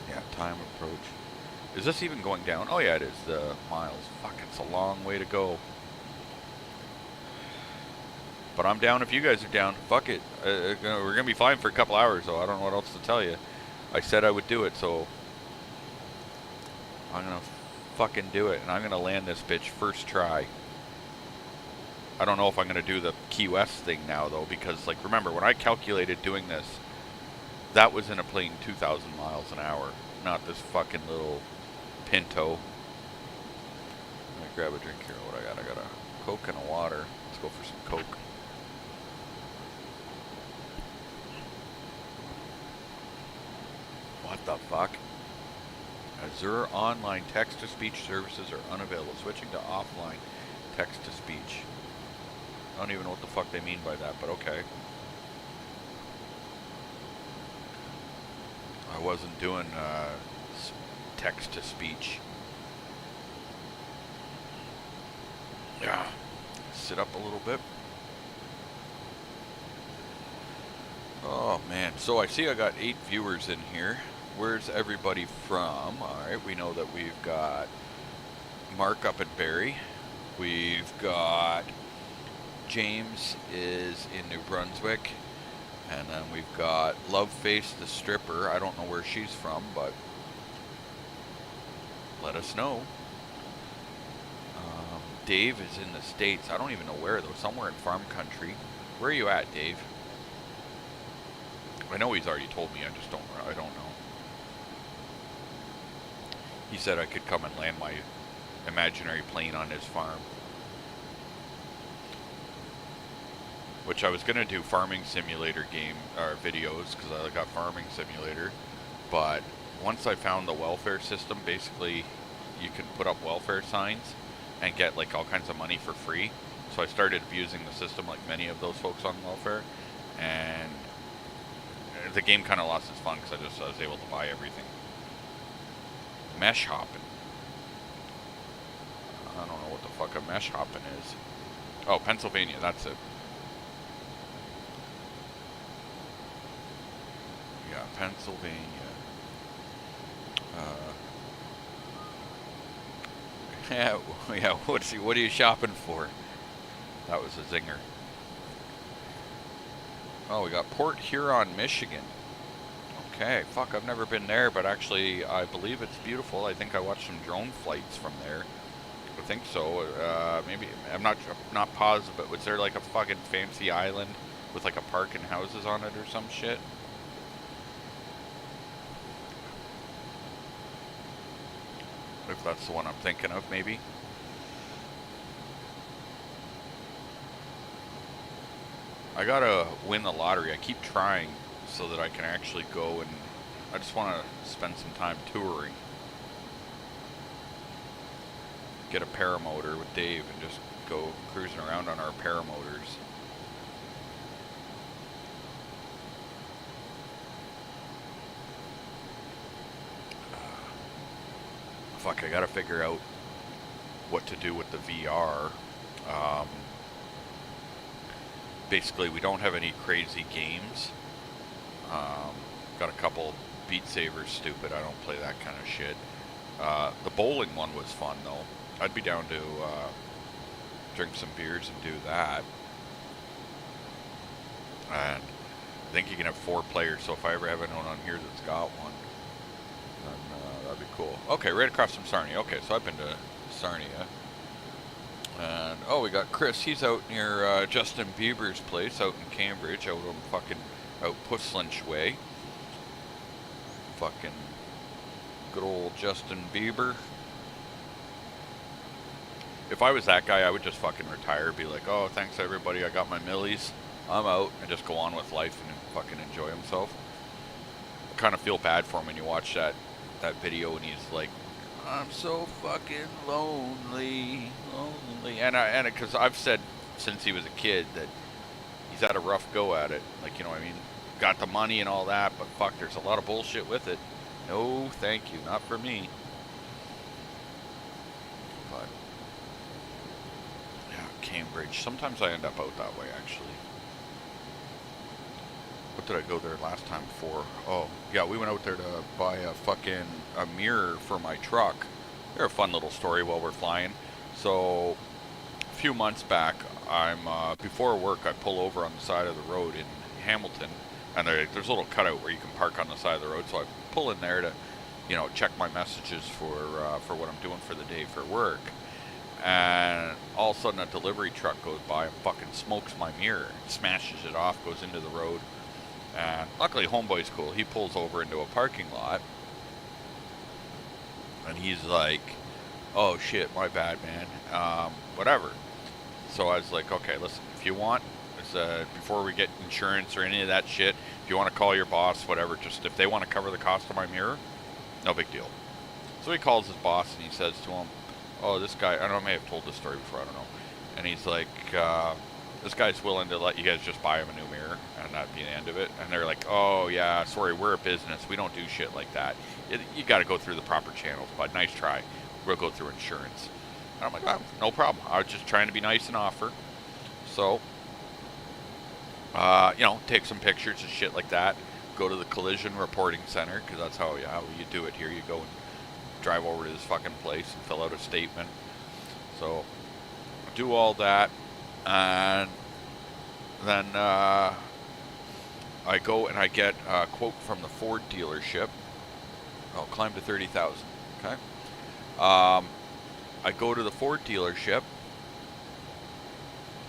S1: Yeah, time approach. Is this even going down? Oh yeah, it is. The miles. Fuck, it's a long way to go. But I'm down if you guys are down. Fuck it. We're going to be flying for a couple hours, so I don't know what else to tell you. I said I would do it, so I'm going to fucking do it. And I'm going to land this bitch first try. I don't know if I'm going to do the Key West thing now, though, because, like, remember, when I calculated doing this, that was in a plane 2,000 miles an hour, not this fucking little Pinto. Let me grab a drink here. What I got? I got a Coke and a water. Let's go for some Coke. What the fuck? Azure online text-to-speech services are unavailable. Switching to offline text-to-speech. I don't even know what the fuck they mean by that, but okay. I wasn't doing text-to-speech. Yeah. Sit up a little bit. Oh, man. So I see I got 8 viewers in here. Where's everybody from? Alright, we know that we've got Mark up at Barrie. We've got James is in New Brunswick. And then we've got Love Face the stripper. I don't know where she's from, but let us know. Dave is in the States. I don't even know where though. Somewhere in farm country. Where are you at, Dave? I know he's already told me. I don't know. He said I could come and land my imaginary plane on his farm. Which I was gonna do farming simulator game or videos because I got farming simulator, but once I found the welfare system, basically you can put up welfare signs and get like all kinds of money for free. So I started abusing the system like many of those folks on welfare, and the game kind of lost its fun because I was able to buy everything. Mesh hopping. I don't know what the fuck a mesh hopping is. Oh, Pennsylvania, that's it. Yeah, Pennsylvania. Yeah, what are you shopping for? That was a zinger. Oh, we got Port Huron, Michigan. Okay, fuck, I've never been there, but actually, I believe it's beautiful. I think I watched some drone flights from there. I think so. Maybe, I'm not positive, but was there like a fucking fancy island with like a park and houses on it or some shit? If that's the one I'm thinking of, maybe. I gotta win the lottery. I keep trying so that I can actually go, and I just want to spend some time touring. Get a paramotor with Dave and just go cruising around on our paramotors. Fuck, I gotta figure out what to do with the VR. Basically, we don't have any crazy games. Got a couple Beat Sabers stupid. I don't play that kind of shit. The bowling one was fun, though. I'd be down to drink some beers and do that. And I think you can have 4 players, so if I ever have anyone on here that's got one, then that'd be cool. Okay, right across from Sarnia. Okay, so I've been to Sarnia. And, oh, we got Chris. He's out near Justin Bieber's place out in Cambridge, out Pusslinch way. Fucking good old Justin Bieber. If I was that guy, I would just fucking retire. Be like, oh, thanks everybody. I got my millies. I'm out. And just go on with life and fucking enjoy himself. I kind of feel bad for him when you watch that video and he's like, I'm so fucking lonely. And because I've said since he was a kid that he's had a rough go at it. Like, you know what I mean? Got the money and all that, but fuck, there's a lot of bullshit with it. No, thank you. Not for me. But, yeah, Cambridge. Sometimes I end up out that way, actually. What did I go there last time for? Oh, yeah, we went out there to buy a mirror for my truck. They're a fun little story while we're flying. So, a few months back, before work, I pull over on the side of the road in Hamilton, and there's a little cutout where you can park on the side of the road. So I pull in there to, check my messages for what I'm doing for the day for work. And all of a sudden, a delivery truck goes by and fucking smokes my mirror, smashes it off, goes into the road. And luckily, homeboy's cool. He pulls over into a parking lot, and he's like, "Oh shit, my bad, man. Whatever." So I was like, "Okay, listen. If you want, before we get insurance or any of that shit, if you want to call your boss, whatever, just if they want to cover the cost of my mirror, no big deal." So he calls his boss and he says to him, "Oh, this guy. I don't know. I may have told this story before. I don't know." And he's like, "This guy's willing to let you guys just buy him a new mirror and that'd be the end of it." And they're like, "Oh yeah, sorry, we're a business. We don't do shit like that. You got to go through the proper channels, but nice try. We'll go through insurance." And I'm like, "Oh, no problem. I was just trying to be nice and offer." So, take some pictures and shit like that. Go to the collision reporting center, because that's how you do it here. You go and drive over to this fucking place and fill out a statement. So, do all that. And then I go and I get a quote from the Ford dealership. Oh, climb to 30,000. Okay. I go to the Ford dealership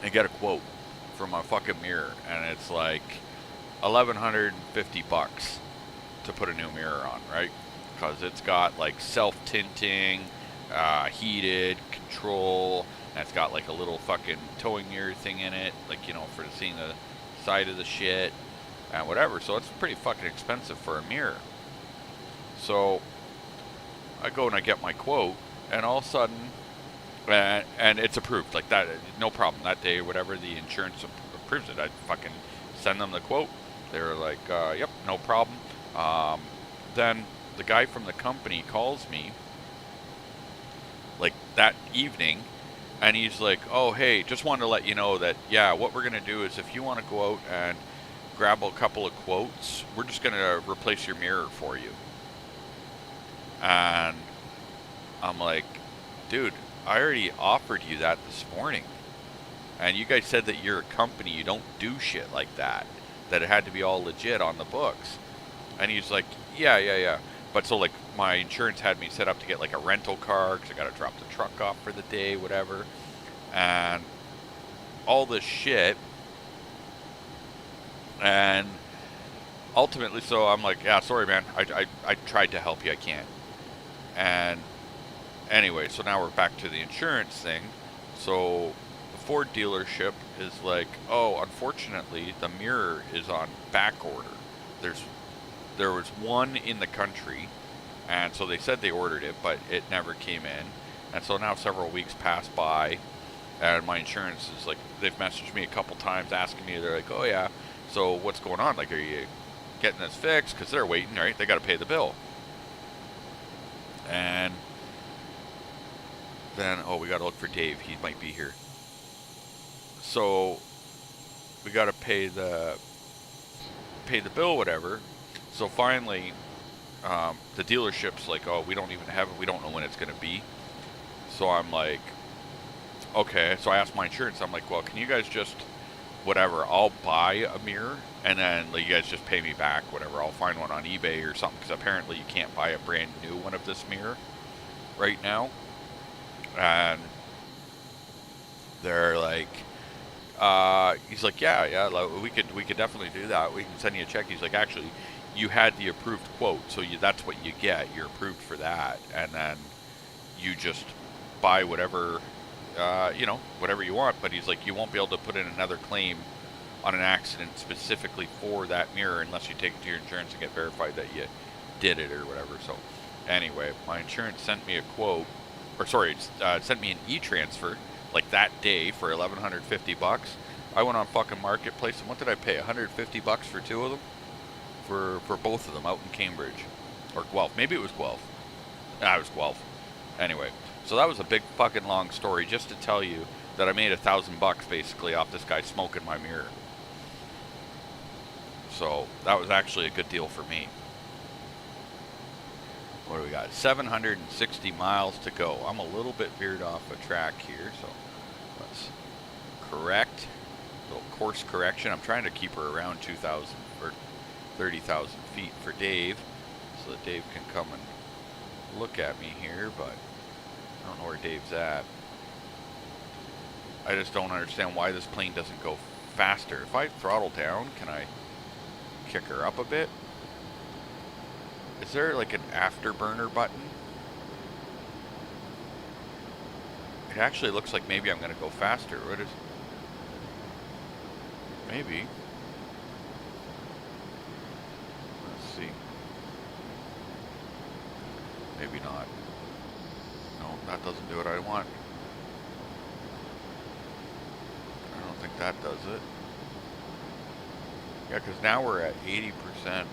S1: and get a quote from a fucking mirror, and it's like $1,150 to put a new mirror on, right? Because it's got like self-tinting, heated control, and it's got like a little fucking towing mirror thing in it, like, you know, for seeing the side of the shit and whatever. So it's pretty fucking expensive for a mirror. So I go and I get my quote, and all of a sudden, and it's approved, like that, no problem. That day, whatever, the insurance approves it. I fucking send them the quote. They were like, yep, no problem. Then the guy from the company calls me, like that evening, and he's like, oh, hey, just wanted to let you know that, yeah, what we're going to do is if you want to go out and grab a couple of quotes, we're just going to replace your mirror for you. And I'm like, dude, I already offered you that this morning. And you guys said that you're a company, you don't do shit like that. That it had to be all legit on the books. And he's like, yeah. But so like my insurance had me set up to get like a rental car because I got to drop the truck off for the day, whatever. And all this shit. And ultimately, so I'm like, yeah, sorry, man. I tried to help you. I can't. And anyway, so now we're back to the insurance thing. So the Ford dealership is like, oh, unfortunately, the mirror is on back order. There was one in the country, and so they said they ordered it, but it never came in. And so now several weeks pass by, and my insurance is like, they've messaged me a couple times asking me, they're like, oh yeah, so what's going on? Like, are you getting this fixed? Because they're waiting, right? They got to pay the bill. And then, oh, we got to look for Dave. He might be here. So we got to pay the bill, whatever. So finally, the dealership's like, oh, we don't even have it. We don't know when it's going to be. So I'm like, okay. So I asked my insurance. I'm like, well, can you guys just, whatever, I'll buy a mirror, and then like, you guys just pay me back, whatever. I'll find one on eBay or something, because apparently you can't buy a brand new one of this mirror right now. And they're like, he's like, yeah, like, we could definitely do that. We can send you a check. He's like, actually, you had the approved quote, so that's what you get. You're approved for that, and then you just buy whatever, whatever you want. But he's like, you won't be able to put in another claim on an accident specifically for that mirror unless you take it to your insurance and get verified that you did it or whatever. So anyway, my insurance sent me a quote, or sorry, sent me an e-transfer like that day for $1,150. I went on fucking Marketplace, and what did I pay? $150 for two of them, for both of them out in Cambridge, or Guelph. Maybe it was Guelph. Nah, it was Guelph. Anyway, so that was a big fucking long story just to tell you that I made $1,000 basically off this guy smoking my mirror. So that was actually a good deal for me. What do we got? 760 miles to go. I'm a little bit veered off a track here, so let's correct. A little course correction. I'm trying to keep her around 2,000 or 30,000 feet for Dave, so that Dave can come and look at me here, but I don't know where Dave's at. I just don't understand why this plane doesn't go faster. If I throttle down, can I kick her up a bit? Is there like an afterburner button? It actually looks like maybe I'm going to go faster. What is... Maybe. Let's see. Maybe not. No, that doesn't do what I want. I don't think that does it. Yeah, because now we're at 80%.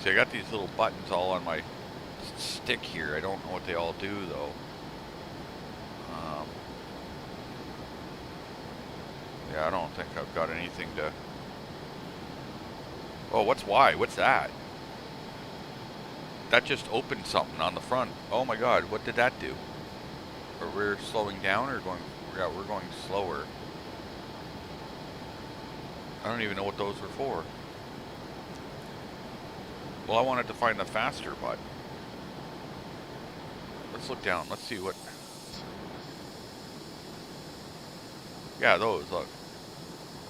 S1: See, I got these little buttons all on my stick here. I don't know what they all do, though. Yeah, I don't think I've got anything to... Oh, what's Y? What's that? That just opened something on the front. Oh my god, what did that do? Or we're slowing down or going... Yeah, we're going slower. I don't even know what those were for. Well, I wanted to find the faster button. Let's look down. Let's see what... Yeah, those, look.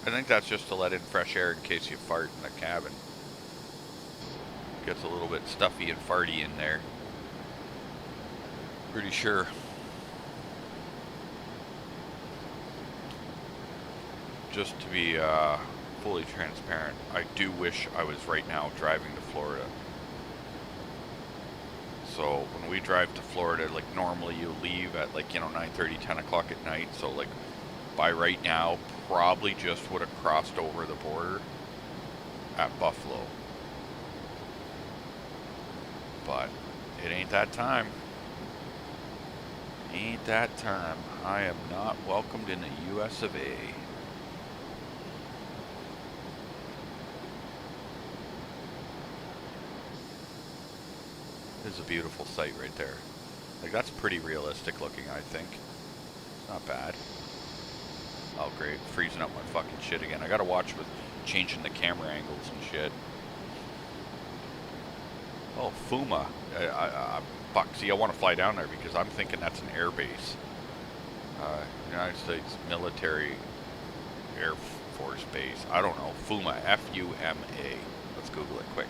S1: I think that's just to let in fresh air in case you fart in the cabin. Gets a little bit stuffy and farty in there. Pretty sure. Just to be fully transparent, I do wish I was right now driving to Florida. So when we drive to Florida, like normally you leave at like, 9:30, 10 o'clock at night. So like by right now, probably just would have crossed over the border at Buffalo. But it ain't that time. Ain't that time. I am not welcomed in the US of A. This is a beautiful sight right there. Like, that's pretty realistic looking, I think. Not bad. Oh, great. Freezing up my fucking shit again. I gotta watch with changing the camera angles and shit. Oh, Fuma. Fuck, see, I want to fly down there because I'm thinking that's an air base. United States Military Air Force Base. I don't know. Fuma. F-U-M-A. Let's Google it quick.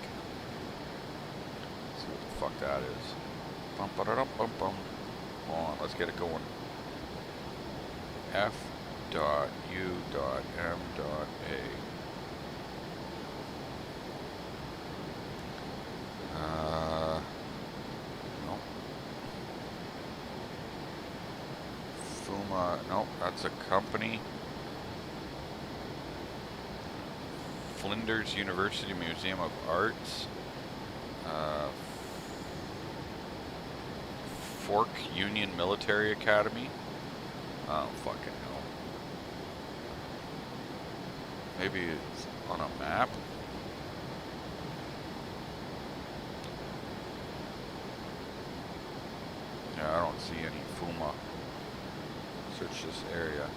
S1: See what the fuck that is. Bum, ba-da-dum, bum, bum. Hold on, let's get it going. F.U.M.A. Nope. Fuma, nope, that's a company. Flinders University Museum of Arts. Fork Union Military Academy. I don't fucking know. Maybe it's on a map. Yeah, I don't see any Fuma. Search this area.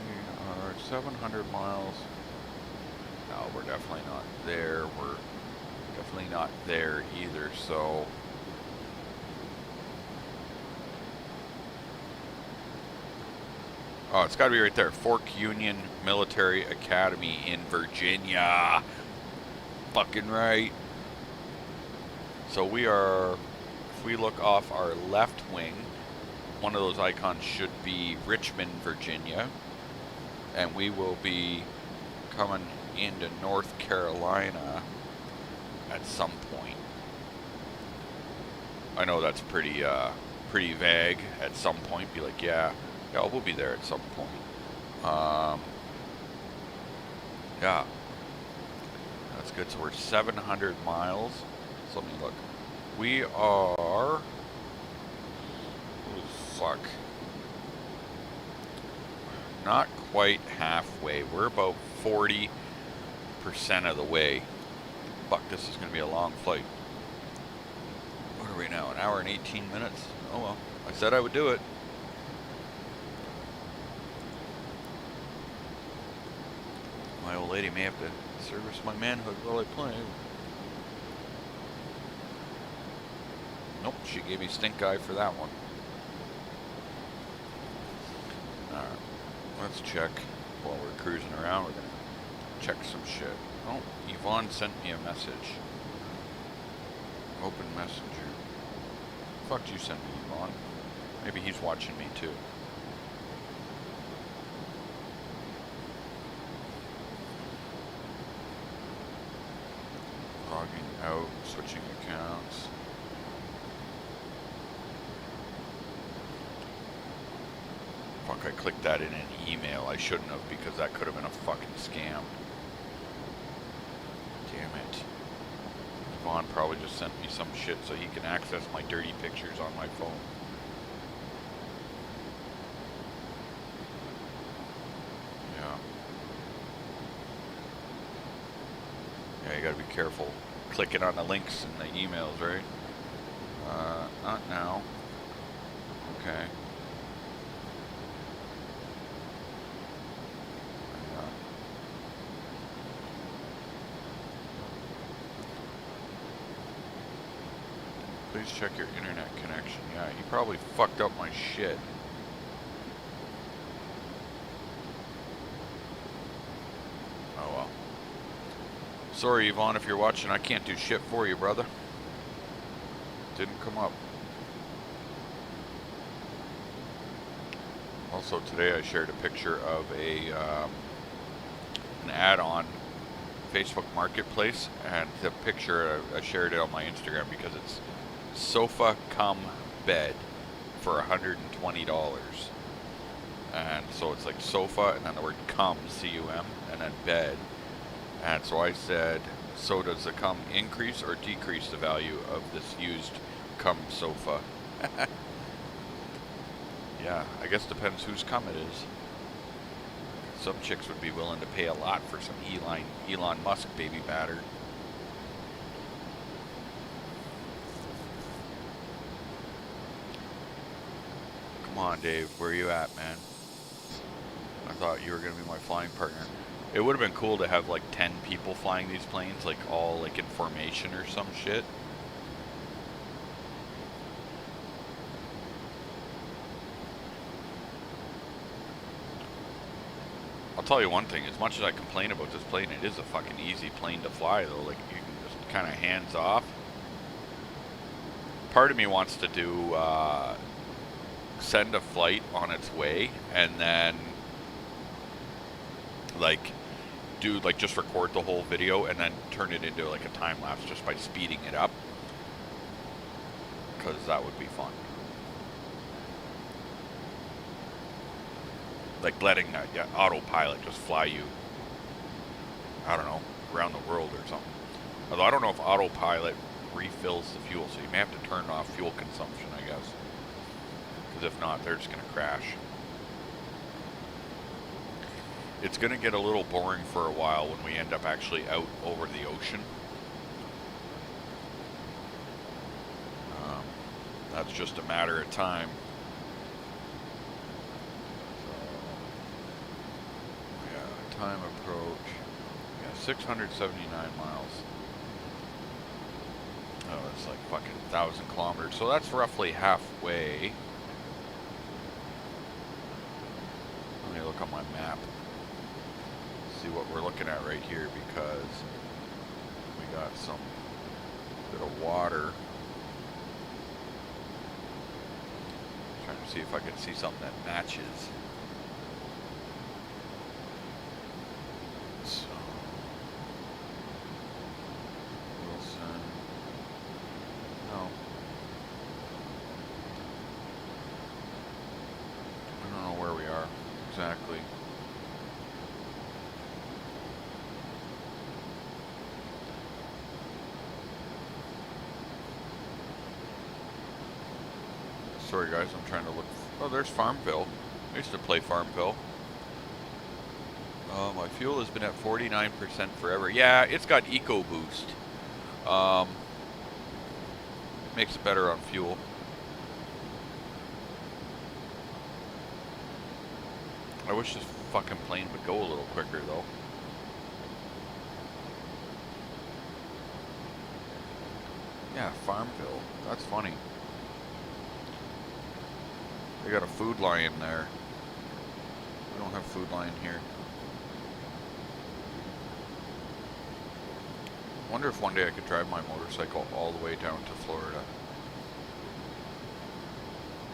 S1: We are 700 miles. No, we're definitely not there. We're definitely not there either, so... Oh, it's got to be right there. Fork Union Military Academy in Virginia. Fucking right. So we are, if we look off our left wing, one of those icons should be Richmond, Virginia. And we will be coming into North Carolina at some point. I know that's pretty vague. At some point, be like, yeah, we'll be there at some point. Yeah, that's good. So we're 700 miles. So let me look. We are, oh fuck, not quite halfway. We're about 40% of the way. Fuck, this is going to be a long flight. What are we now? An hour and 18 minutes? Oh well, I said I would do it. My old lady may have to service my manhood while I play. Nope, she gave me stink eye for that one. Alright, let's check while we're cruising around. We're going to check some shit. Oh, Yvonne sent me a message. Open messenger. Fuck you sent me, Yvonne. Maybe he's watching me too. Logging out, switching accounts. Fuck, I clicked that in an email. I shouldn't have, because that could have been a fucking scam. Damn it. Vaughn probably just sent me some shit so he can access my dirty pictures on my phone. Yeah. Yeah, you gotta be careful clicking on the links in the emails, right? Not now. Okay. Always check your internet connection. Yeah, he probably fucked up my shit. Oh well. Sorry, Yvonne, if you're watching, I can't do shit for you, brother. Didn't come up. Also, today I shared a picture of an ad on Facebook Marketplace, and the picture I shared it on my Instagram because it's sofa cum bed for $120, and so it's like sofa and then the word cum, C-U-M, and then bed. And so I said, so does the cum increase or decrease the value of this used cum sofa? Yeah, I guess depends whose cum it is. Some chicks would be willing to pay a lot for some Elon Musk baby batter. Come on, Dave, where you at, man? I thought you were gonna be my flying partner. It would have been cool to have like 10 people flying these planes, like all like in formation or some shit. I'll tell you one thing, as much as I complain about this plane, it is a fucking easy plane to fly though. Like, you can just kind of hands off. Part of me wants to do, send a flight on its way and then like do like just record the whole video and then turn it into like a time lapse just by speeding it up, because that would be fun. Like letting autopilot just fly you, I don't know, around the world or something. Although I don't know if autopilot refills the fuel, so you may have to turn off fuel consumption, I guess. Because if not, they're just going to crash. It's going to get a little boring for a while when we end up actually out over the ocean. That's just a matter of time. Time approach. Yeah, 679 miles. Oh, it's like fucking 1,000 kilometers. So that's roughly halfway. Let me look on my map. See what we're looking at right here, because we got some bit of water. Trying to see if I can see something that matches. So, Wilson, no. I don't know where we are exactly. Sorry guys, I'm trying to look. Oh, there's Farmville. I used to play Farmville. My fuel has been at 49% forever. Yeah, it's got EcoBoost. Makes it better on fuel. I wish this fucking plane would go a little quicker though. Yeah, Farmville. That's funny. They got a Food Lion there. We don't have Food Lion here. Wonder if one day I could drive my motorcycle all the way down to Florida.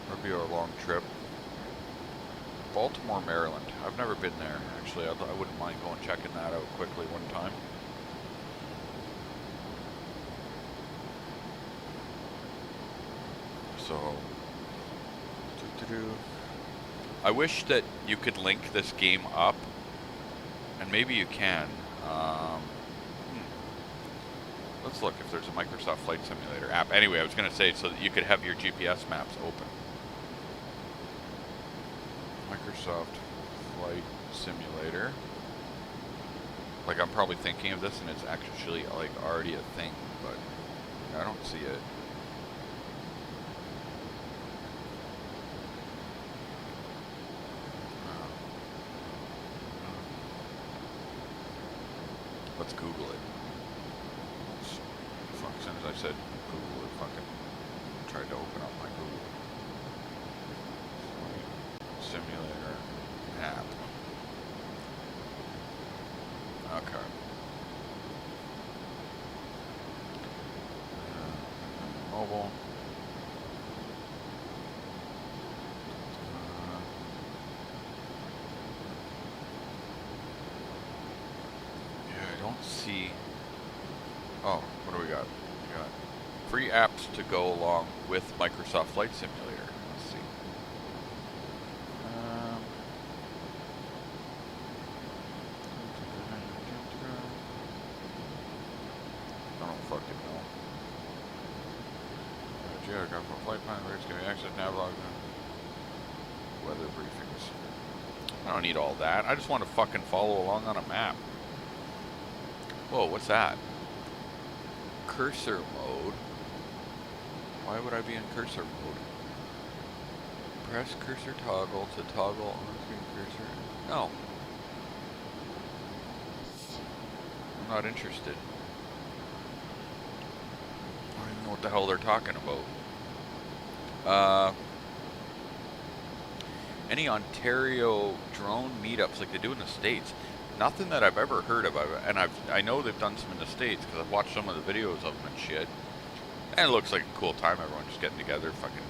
S1: That'd be a long trip. Baltimore, Maryland. I've never been there, actually. I wouldn't mind going checking that out quickly one time. So, I wish that you could link this game up, and maybe you can. Let's look if there's a Microsoft Flight Simulator app. Anyway, I was going to say so that you could have your GPS maps open. Microsoft Flight Simulator. Like, I'm probably thinking of this and it's actually like already a thing, but I don't see it. Let's Google it. Fuck, as soon as I said Google it, fucking tried to open up my Google Flight Simulator app. Okay. Mobile. Yeah, I don't see. Oh, what do we got? We got free apps to go along with Microsoft Flight Simulator. Let's see. I don't fucking know. Geographical flight plan rates, giving access navlog, weather briefings. I don't need all that. I just want to fucking follow along on a map. Whoa, what's that? Cursor mode. Why would I be in cursor mode? Press cursor toggle to toggle on-screen cursor. No. I'm not interested. I don't even know what the hell they're talking about. Any Ontario drone meetups like they do in the States? Nothing that I've ever heard about it. And I know they've done some in the States because I've watched some of the videos of them and shit. And it looks like a cool time. Everyone just getting together, fucking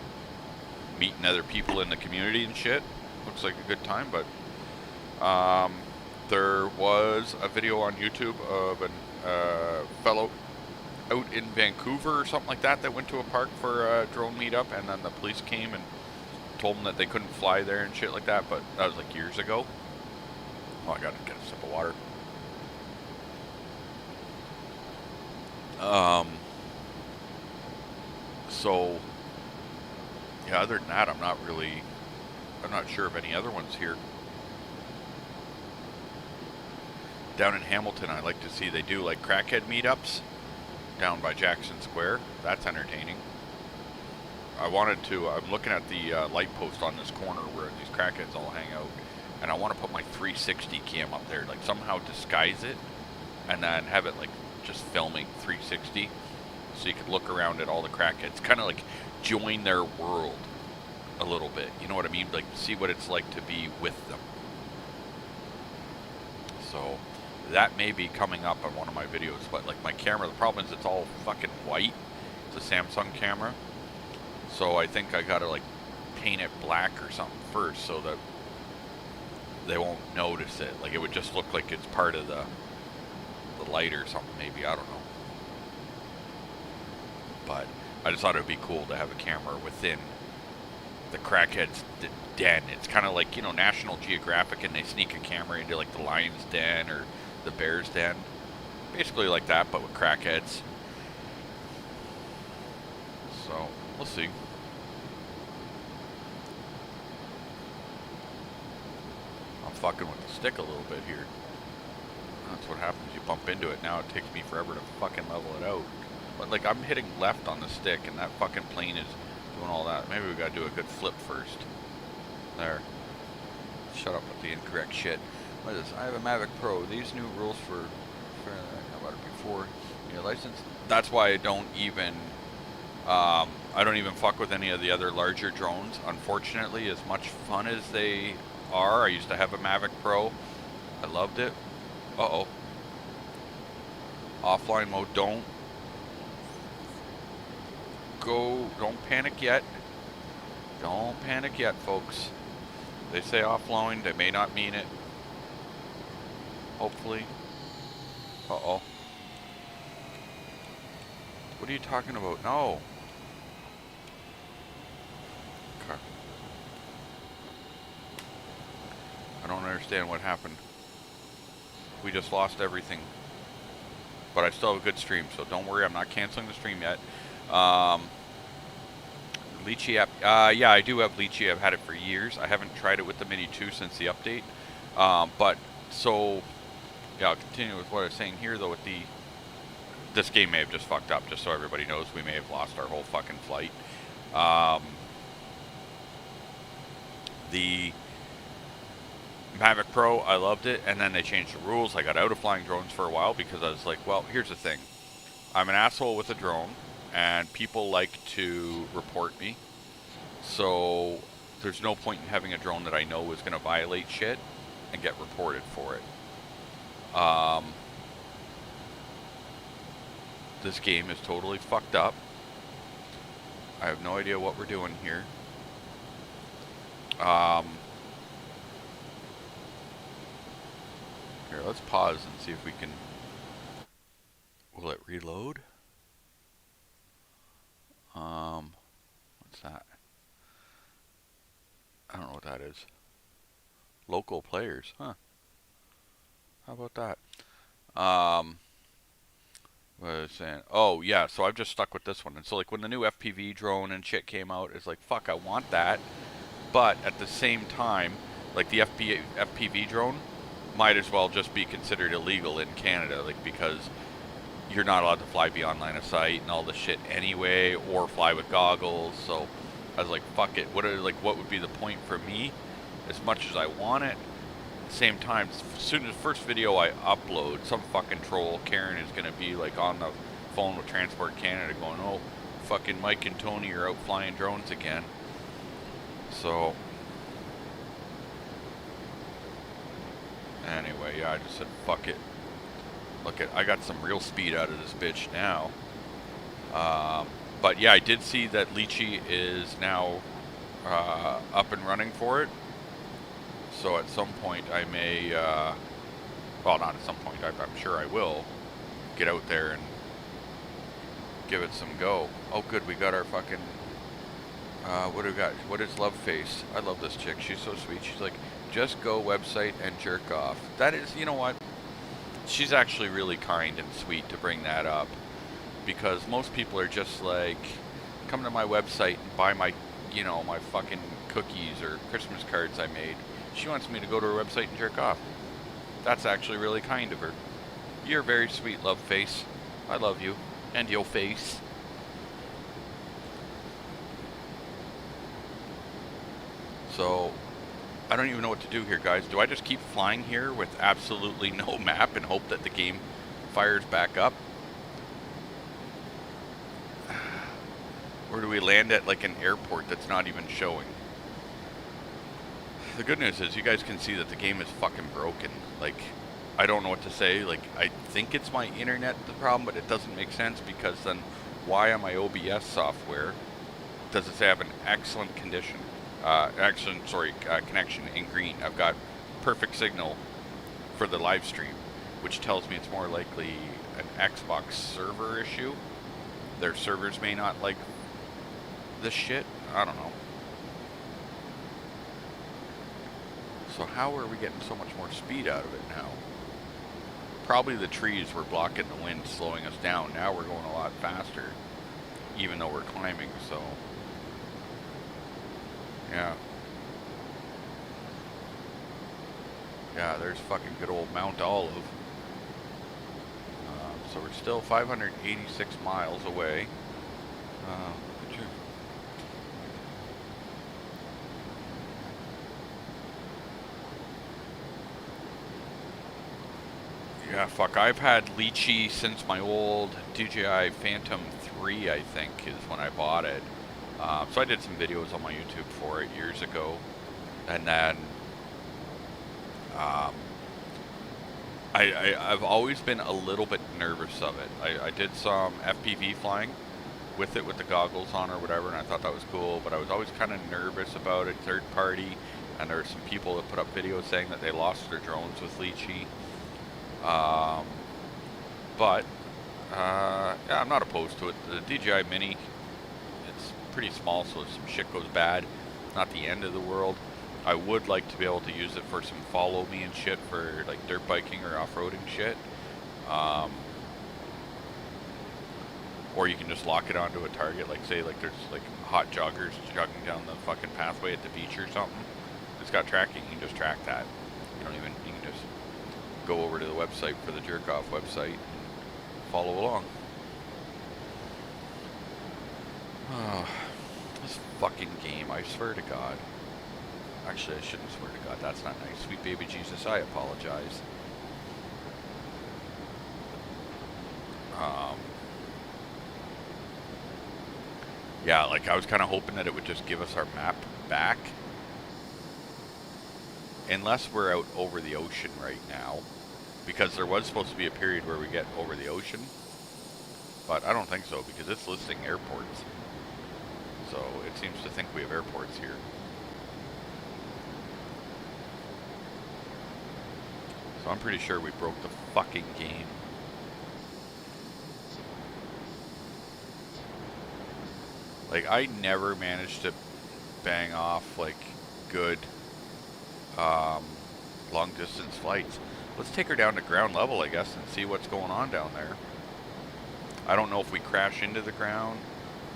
S1: meeting other people in the community and shit. Looks like a good time, but there was a video on YouTube of a fellow out in Vancouver or something like that went to a park for a drone meetup, and then the police came and told them that they couldn't fly there and shit like that, but that was like years ago. Oh, I gotta get a sip of water. So, yeah, other than that, I'm not sure of any other ones here. Down in Hamilton, I like to see they do like crackhead meetups down by Jackson Square. That's entertaining. I'm looking at the light post on this corner where these crackheads all hang out, and I want to put my 360 cam up there, like somehow disguise it, and then have it like just filming 360, so you could look around at all the crackheads, kind of like join their world a little bit. You know what I mean? Like see what it's like to be with them. So that may be coming up on one of my videos, but like my camera, the problem is it's all fucking white. It's a Samsung camera. So I think I gotta like paint it black or something first so that they won't notice it. Like it would just look like it's part of the light or something, maybe, I don't know. But I just thought it would be cool to have a camera within the crackhead's den. It's kind of like, you know, National Geographic, and they sneak a camera into like the lion's den or the bear's den. Basically like that, but with crackheads. So, we'll see. I'm fucking with the stick a little bit here. That's what happens. You bump into it. Now it takes me forever to fucking level it out. But like I'm hitting left on the stick, and that fucking plane is doing all that. Maybe we gotta do a good flip first. There. Shut up with the incorrect shit. What is this? I have a Mavic Pro. These new rules for how about it before your license? That's why I don't even fuck with any of the other larger drones. Unfortunately, as much fun as they are, I used to have a Mavic Pro. I loved it. Uh-oh. Offline mode. Don't panic yet. Don't panic yet, folks. They say offline, they may not mean it. Hopefully. Uh-oh. What are you talking about? No. Okay. I don't understand what happened. We just lost everything. But I still have a good stream, so don't worry, I'm not canceling the stream yet. Lychee app. Yeah, I do have Lychee. I've had it for years. I haven't tried it with the Mini 2 since the update. Yeah, I'll continue with what I was saying here, though, with this game may have just fucked up, just so everybody knows. We may have lost our whole fucking flight. The Mavic Pro, I loved it, and then they changed the rules. I got out of flying drones for a while because I was like, well, here's the thing. I'm an asshole with a drone. and people like to report me. So there's no point in having a drone that I know is going to violate shit and get reported for it. This game is totally fucked up. I have no idea what we're doing here. Here, let's pause and see if we can... Will it reload? What's that? I don't know what that is. Local players, huh? How about that? What was I saying? Oh, yeah, so I've just stuck with this one. And so, like, when the new FPV drone and shit came out, it's like, fuck, I want that. But at the same time, like, the FPV drone might as well just be considered illegal in Canada, like, because you're not allowed to fly beyond line of sight and all this shit anyway, or fly with goggles. So I was like, fuck it. What would be the point for me? As much as I want it, at the same time, as soon as the first video I upload, some fucking troll Karen is gonna be like on the phone with Transport Canada going, oh, fucking Mike and Tony are out flying drones again. So anyway, yeah, I just said fuck it. Look at, I got some real speed out of this bitch now. But yeah, I did see that Lychee is now up and running for it. So at some point I may, well, not at some point, I'm sure I will get out there and give it some go. Oh good, we got our fucking, what do we got? What is Love Face? I love this chick, she's so sweet. She's like, just go website and jerk off. That is, you know what? She's actually really kind and sweet to bring that up, because most people are just like, come to my website and buy my, you know, my fucking cookies or Christmas cards I made. She wants me to go to her website and jerk off. That's actually really kind of her. You're very sweet, Love Face. I love you. And your face. So, I don't even know what to do here, guys. Do I just keep flying here with absolutely no map and hope that the game fires back up? Or do we land at like an airport that's not even showing? The good news is you guys can see that the game is fucking broken. Like, I don't know what to say. Like, I think it's my internet the problem, but it doesn't make sense, because then why on my OBS software does it say I have an excellent condition? Connection in green. I've got perfect signal for the live stream, which tells me it's more likely an Xbox server issue. Their servers may not like this shit. I don't know. So how are we getting so much more speed out of it now? Probably the trees were blocking the wind, slowing us down. Now we're going a lot faster, even though we're climbing, so... Yeah. Yeah, there's fucking good old Mount Olive. So we're still 586 miles away. Look at you. Yeah, fuck, I've had Lychee since my old DJI Phantom 3, I think, is when I bought it. So I did some videos on my YouTube for it years ago, and then I've always been a little bit nervous of it. I did some FPV flying with it with the goggles on or whatever, and I thought that was cool, but I was always kind of nervous about it, third party, and there were some people that put up videos saying that they lost their drones with Lychee. Yeah, I'm not opposed to it. The DJI Mini, it's pretty small, so if some shit goes bad, not the end of the world. I would like to be able to use it for some follow me and shit for like dirt biking or off-roading shit. Or you can just lock it onto a target, like say like there's like hot joggers jogging down the fucking pathway at the beach or something. It's got tracking, you can just track that. You can just go over to the website for the jerk off website and follow along. Oh, this fucking game, I swear to God. Actually, I shouldn't swear to God, that's not nice. Sweet baby Jesus, I apologize. Yeah, like I was kind of hoping that it would just give us our map back. Unless we're out over the ocean right now. Because there was supposed to be a period where we get over the ocean. But I don't think so, because it's listing airports. So it seems to think we have airports here. So I'm pretty sure we broke the fucking game. Like, I never managed to bang off, like, good long distance flights. Let's take her down to ground level, I guess, and see what's going on down there. I don't know if we crash into the ground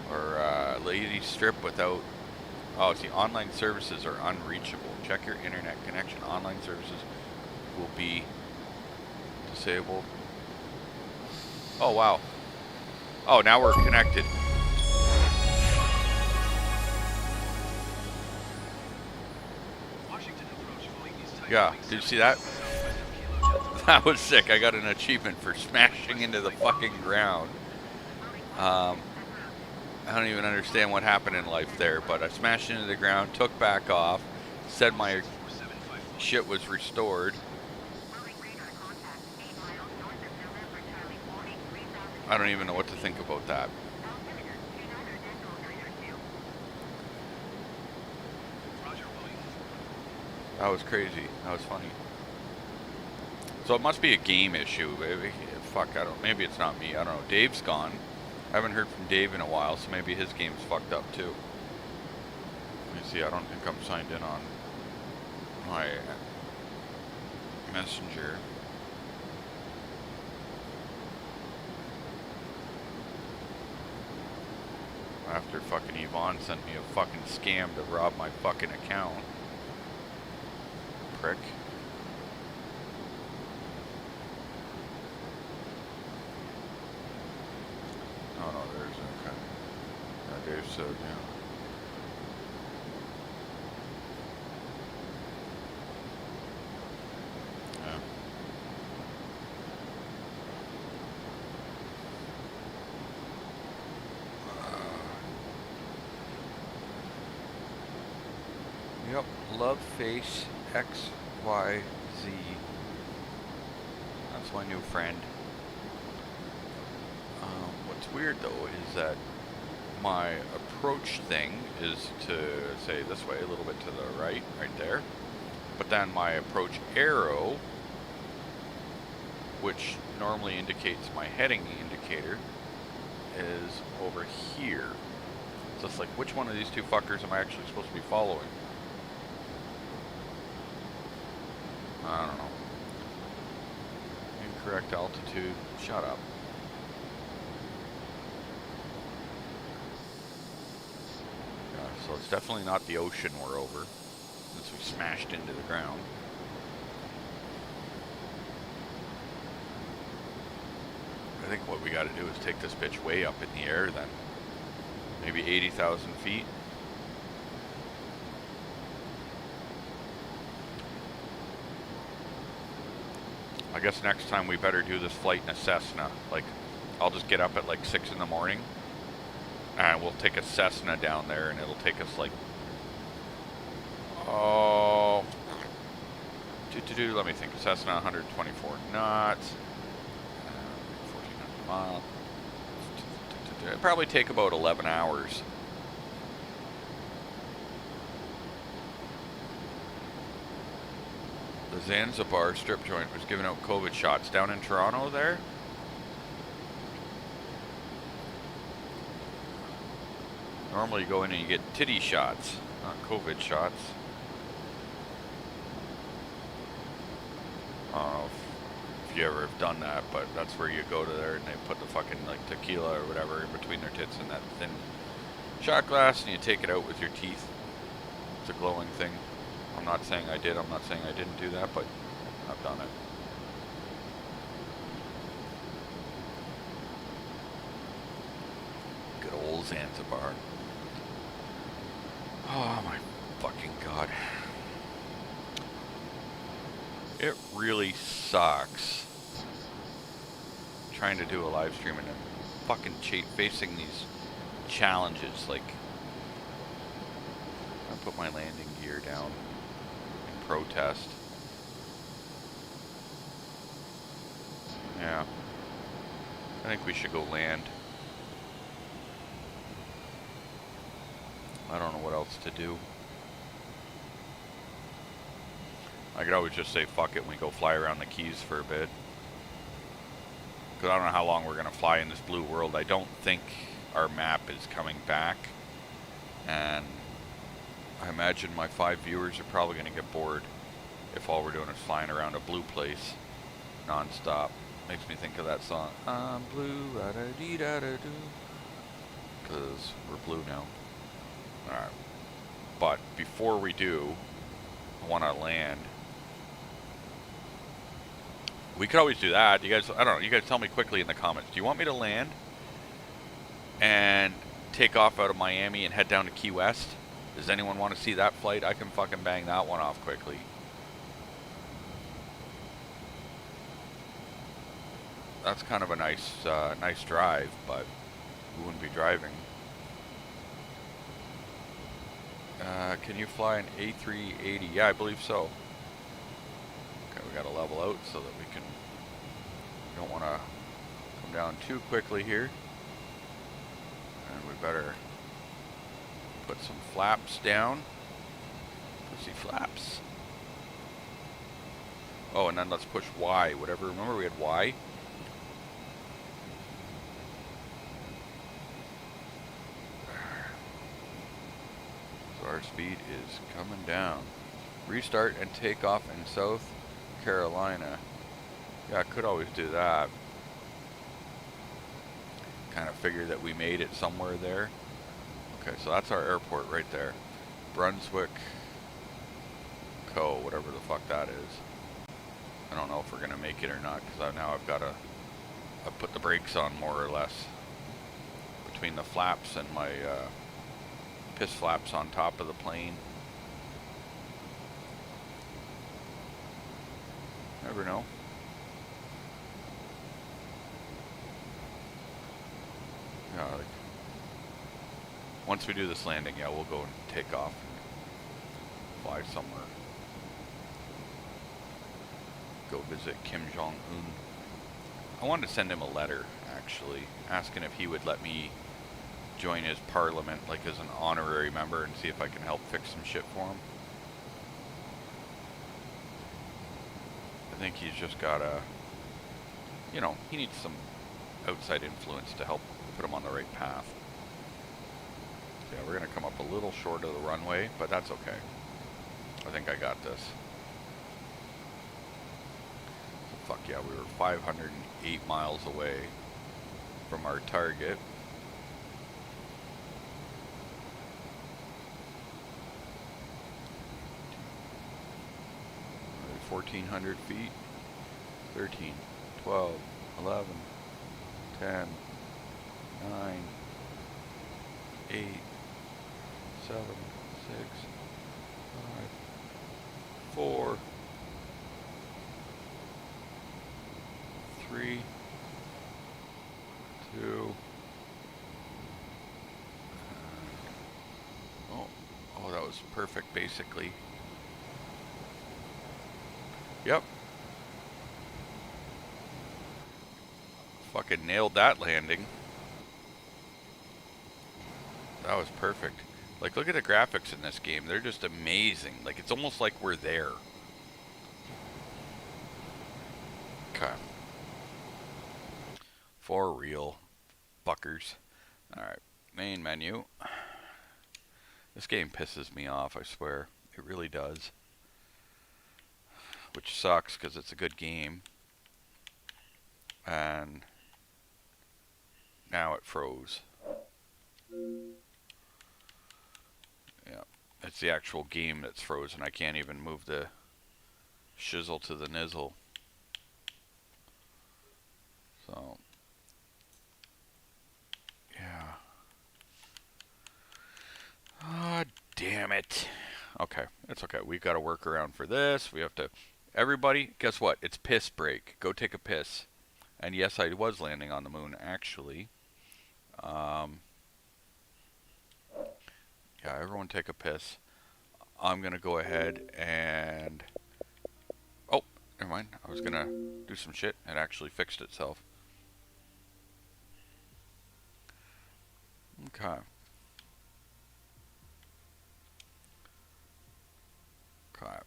S1: or lady strip without... Oh, see, online services are unreachable. Check your internet connection. Online services will be disabled. Oh, wow. Oh, now we're connected. Yeah, did you see that? That was sick. I got an achievement for smashing into the fucking ground. I don't even understand what happened in life there, but I smashed into the ground, took back off, said my shit was restored. I don't even know what to think about that. That was crazy. That was funny. So it must be a game issue. Maybe, fuck, I don't. Maybe it's not me. I don't know. Dave's gone. I haven't heard from Dave in a while, so maybe his game's fucked up too. Let me see. I don't think I'm signed in on my messenger. After fucking Yvonne sent me a fucking scam to rob my fucking account. Prick. Oh no, there's okay. Yeah, Dave said, yeah. Yep, love face XYZ. That's my new friend. What's weird though is that my approach thing is to say this way, a little bit to the right there. But then my approach arrow, which normally indicates my heading indicator, is over here. So it's like, which one of these two fuckers am I actually supposed to be following? I don't know. Incorrect altitude. Shut up. Yeah, so it's definitely not the ocean we're over, since we smashed into the ground. I think what we gotta do is take this bitch way up in the air then. Maybe 80,000 feet. I guess next time we better do this flight in a Cessna. Like, I'll just get up at like 6 in the morning and we'll take a Cessna down there and it'll take us like, oh, let me think. Cessna 124 knots, 1,400 miles. It'll probably take about 11 hours. The Zanzibar strip joint was giving out COVID shots down in Toronto there. Normally you go in and you get titty shots, not COVID shots. I don't know if you ever have done that, but that's where you go to there and they put the fucking like tequila or whatever in between their tits in that thin shot glass and you take it out with your teeth. It's a glowing thing. I'm not saying I did, I'm not saying I didn't do that, but I've done it. Good old Zanzibar. Oh my fucking god. It really sucks trying to do a live stream and I'm fucking facing these challenges. Like, I put my landing gear down in protest. Yeah. I think we should go land. I don't know what else to do. I could always just say fuck it and we go fly around the Keys for a bit. Because I don't know how long we're going to fly in this blue world. I don't think our map is coming back. And I imagine my 5 viewers are probably going to get bored if all we're doing is flying around a blue place non-stop. Makes me think of that song. I'm blue, da-da-dee-da-da-doo. Because we're blue now. Alright. But before we do, I want to land. We could always do that. You guys, I don't know, you guys tell me quickly in the comments. Do you want me to land and take off out of Miami and head down to Key West? Does anyone want to see that flight? I can fucking bang that one off quickly. That's kind of a nice drive, but we wouldn't be driving. Can you fly an A380? Yeah, I believe so. Okay, we gotta level out so that we can. We don't want to come down too quickly here, and we better put some flaps down. Pussy flaps. Oh, and then let's push Y. Whatever. Remember we had Y. Our speed is coming down. Restart and take off in South Carolina. Yeah, I could always do that. Kind of figure that we made it somewhere there. Okay, so that's our airport right there. Brunswick Co, whatever the fuck that is. I don't know if we're gonna make it or not, because now I've got to put the brakes on more or less. Between the flaps and my piss flaps on top of the plane. Never know. Yeah, like, once we do this landing, yeah, we'll go and take off and fly somewhere. Go visit Kim Jong-un. I wanted to send him a letter, actually, asking if he would let me join his parliament, like as an honorary member, and see if I can help fix some shit for him. I think he's just gotta, you know, he needs some outside influence to help put him on the right path. So yeah, we're gonna come up a little short of the runway, but that's okay. I think I got this. So fuck yeah, we were 508 miles away from our target. 1,400 feet, 13, 12, 11, 10, 9, 8, 7, 6, 5, 4, 3, 2, oh, that was perfect basically. Yep. Fucking nailed that landing. That was perfect. Like, look at the graphics in this game. They're just amazing. Like, it's almost like we're there. Okay. For real. Fuckers. Alright. Main menu. This game pisses me off, I swear. It really does. Which sucks because it's a good game. And now it froze. Yeah, it's the actual game that's frozen. I can't even move the shizzle to the nizzle. So, yeah. Ah, damn it. Okay, it's okay. We've got to work around for this. We have to... Everybody, guess what? It's piss break. Go take a piss. And yes, I was landing on the moon, actually. Yeah, everyone take a piss. I'm gonna go ahead and... Oh, never mind. I was gonna do some shit. It actually fixed itself. Okay. Okay.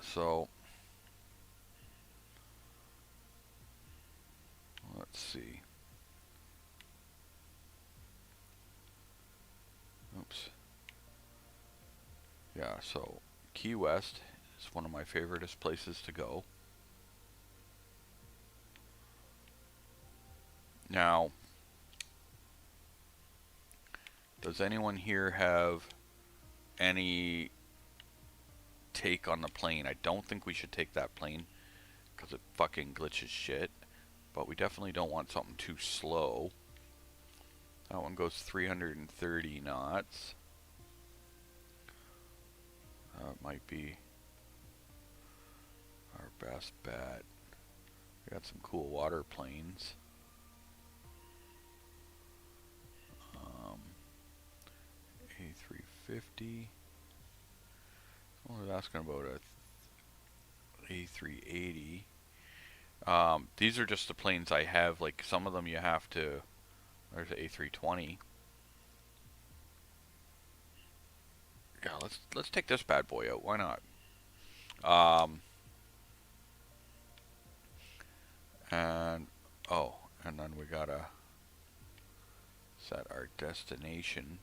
S1: So, let's see. Oops. Yeah, so Key West is one of my favoriteest places to go. Now, does anyone here have any take on the plane? I don't think we should take that plane because it fucking glitches shit. But we definitely don't want something too slow. That one goes 330 knots. That might be our best bet. We got some cool water planes. A350. Someone was asking about a A380. These are just the planes I have. Like some of them you have to. There's an A320. Yeah, let's take this bad boy out. Why not? And oh, and then we gotta set our destination.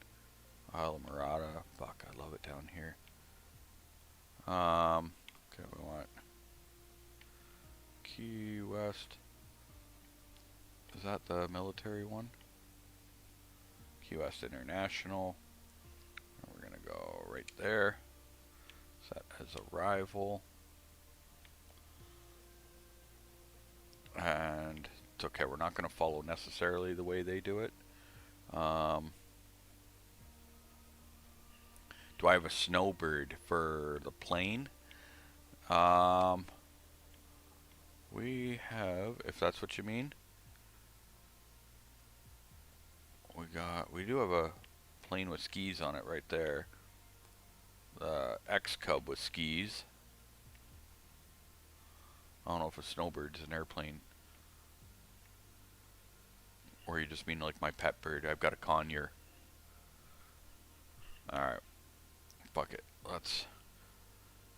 S1: Isla Morada. Fuck, I love it down here. Okay, we want Key West. Is that the military one? Key West International. And we're gonna go right there. Set as arrival. And it's okay, we're not gonna follow necessarily the way they do it. Do I have a snowbird for the plane? We have, if that's what you mean. We do have a plane with skis on it right there. The X-Cub with skis. I don't know if a snowbird's an airplane. Or you just mean like my pet bird. I've got a conure. Alright. Fuck it.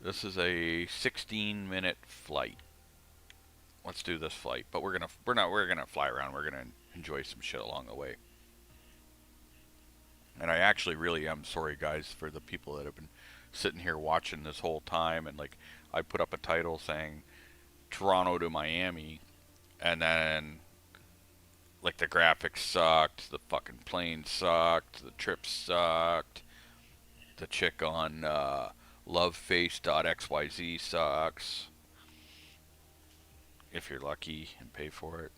S1: This is a 16-minute flight. Let's do this flight. But we're gonna fly around. We're gonna enjoy some shit along the way. And I actually really am sorry, guys, for the people that have been sitting here watching this whole time. And like, I put up a title saying Toronto to Miami, and then like the graphics sucked, the fucking plane sucked, the trip sucked, the chick on loveface.xyz sucks. If you're lucky and pay for it.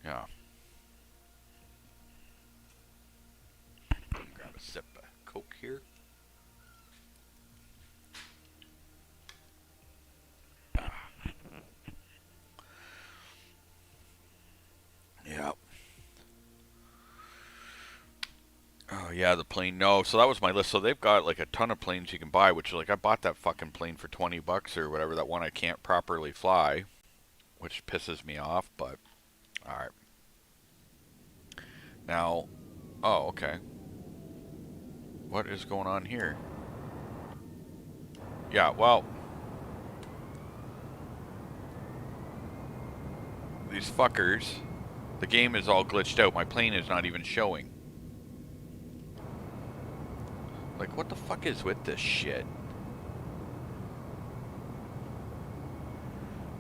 S1: Yeah. Grab a sip of Coke here. Yeah. Oh yeah, the plane. No, so that was my list. So they've got like a ton of planes you can buy, which is like I bought that fucking plane for $20 or whatever. That one I can't properly fly, which pisses me off. But all right. Now, oh okay. What is going on here? Yeah, well, these fuckers. The game is all glitched out. My plane is not even showing. Like, what the fuck is with this shit?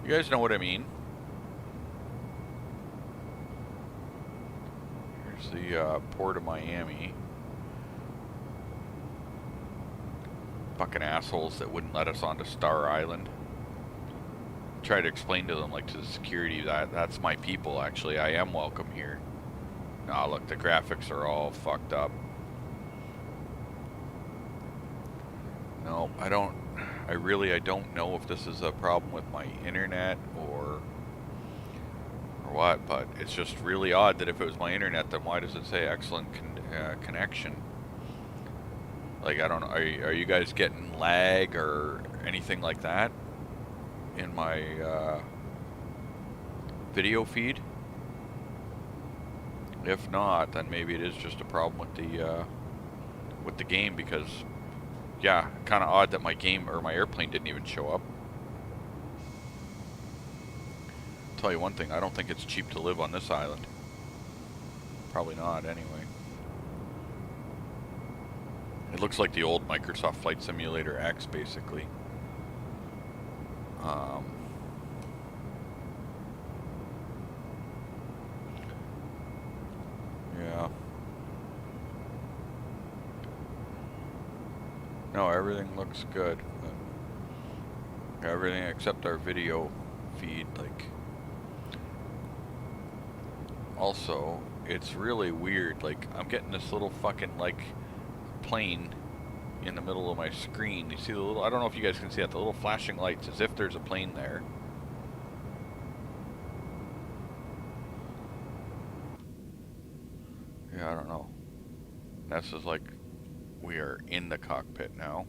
S1: You guys know what I mean? Here's the port of Miami. Fucking assholes that wouldn't let us onto Star Island. Try to explain to them, like, to the security, that's my people, actually. I am welcome here. Nah, look, the graphics are all fucked up. No, I don't really, I don't know if this is a problem with my internet or or what, but it's just really odd that if it was my internet, then why does it say excellent connection? Like, I don't know, are you guys getting lag or anything like that in my video feed? If not, then maybe it is just a problem with the game, because yeah, kind of odd that my game or my airplane didn't even show up. Tell you one thing, I don't think it's cheap to live on this island. Probably not, anyway. It looks like the old Microsoft Flight Simulator X, basically. Yeah. No, everything looks good. Everything except our video feed, like. Also, it's really weird. Like, I'm getting this little fucking, like, plane in the middle of my screen. You see the little, I don't know if you guys can see that, the little flashing lights, as if there's a plane there. Yeah, I don't know. This is like, we are in the cockpit now.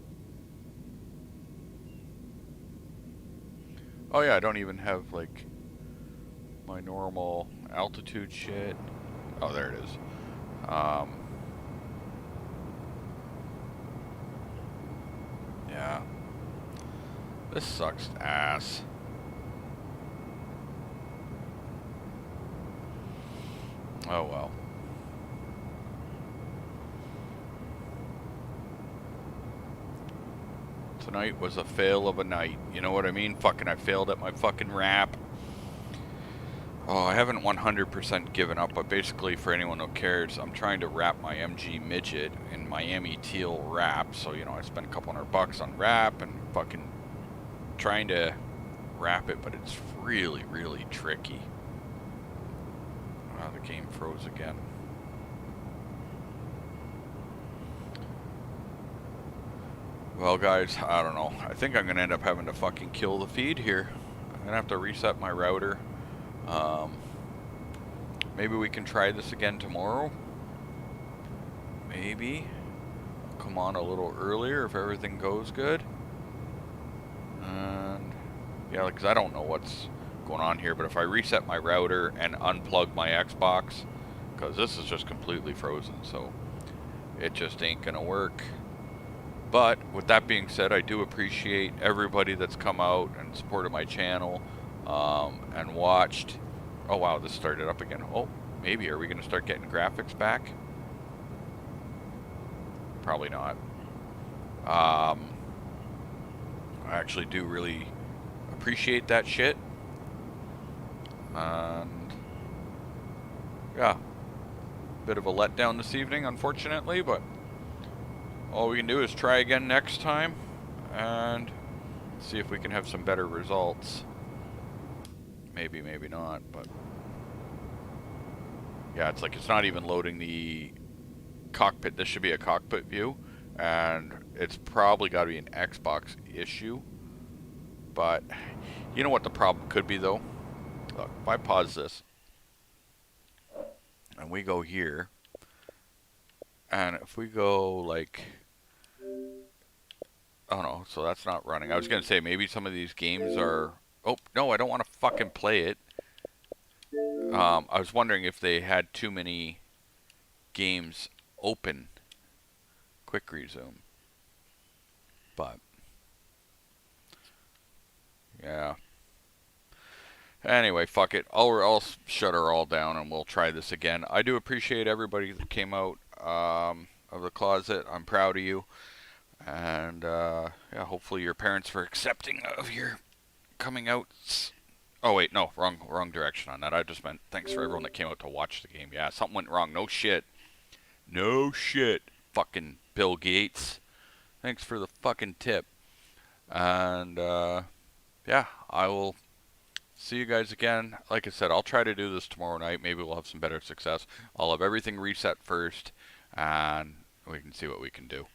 S1: Oh yeah, I don't even have, like, my normal altitude shit. Oh, there it is. Yeah. This sucks ass. Oh well. Tonight was a fail of a night. You know what I mean? Fucking, I failed at my fucking rap. Oh, I haven't 100% given up, but basically, for anyone who cares, I'm trying to wrap my MG Midget in Miami Teal wrap. So, you know, I spent a couple $100 on wrap and fucking trying to wrap it, but it's really, really tricky. Oh, the game froze again. Well, guys, I don't know. I think I'm going to end up having to fucking kill the feed here. I'm going to have to reset my router. Maybe we can try this again tomorrow. Maybe. I'll come on a little earlier if everything goes good. And yeah, because I don't know what's going on here, but if I reset my router and unplug my Xbox, because this is just completely frozen, so it just ain't gonna work. But with that being said, I do appreciate everybody that's come out and supported my channel and watched. Oh wow, this started up again. Oh, maybe, are we gonna start getting graphics back? Probably not. I actually do really appreciate that shit. And yeah, bit of a letdown this evening, unfortunately, but all we can do is try again next time and see if we can have some better results. Maybe, maybe not, but yeah, it's like it's not even loading the cockpit. This should be a cockpit view, and it's probably got to be an Xbox issue. But you know what the problem could be, though? Look, if I pause this and we go here, and if we go like, oh no, so that's not running. I was gonna say maybe some of these games are. Oh no, I don't want to fucking play it. I was wondering if they had too many games open. Quick resume. But yeah. Anyway, fuck it. I'll shut her all down and we'll try this again. I do appreciate everybody that came out of the closet. I'm proud of you. And yeah, hopefully your parents were accepting of your coming out. Oh wait, no, wrong direction on that. I just meant thanks for everyone that came out to watch the game. Yeah, something went wrong. No shit. No shit. Fucking Bill Gates. Thanks for the fucking tip. And yeah, I will see you guys again. Like I said, I'll try to do this tomorrow night. Maybe we'll have some better success. I'll have everything reset first, and we can see what we can do.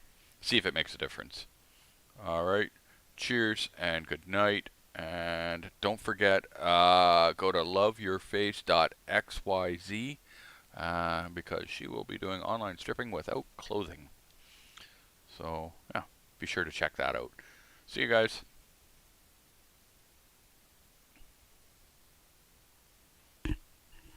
S1: See if it makes a difference. Alright, cheers and good night. And don't forget, go to loveyourface.xyz because she will be doing online stripping without clothing. So, yeah, be sure to check that out. See you guys.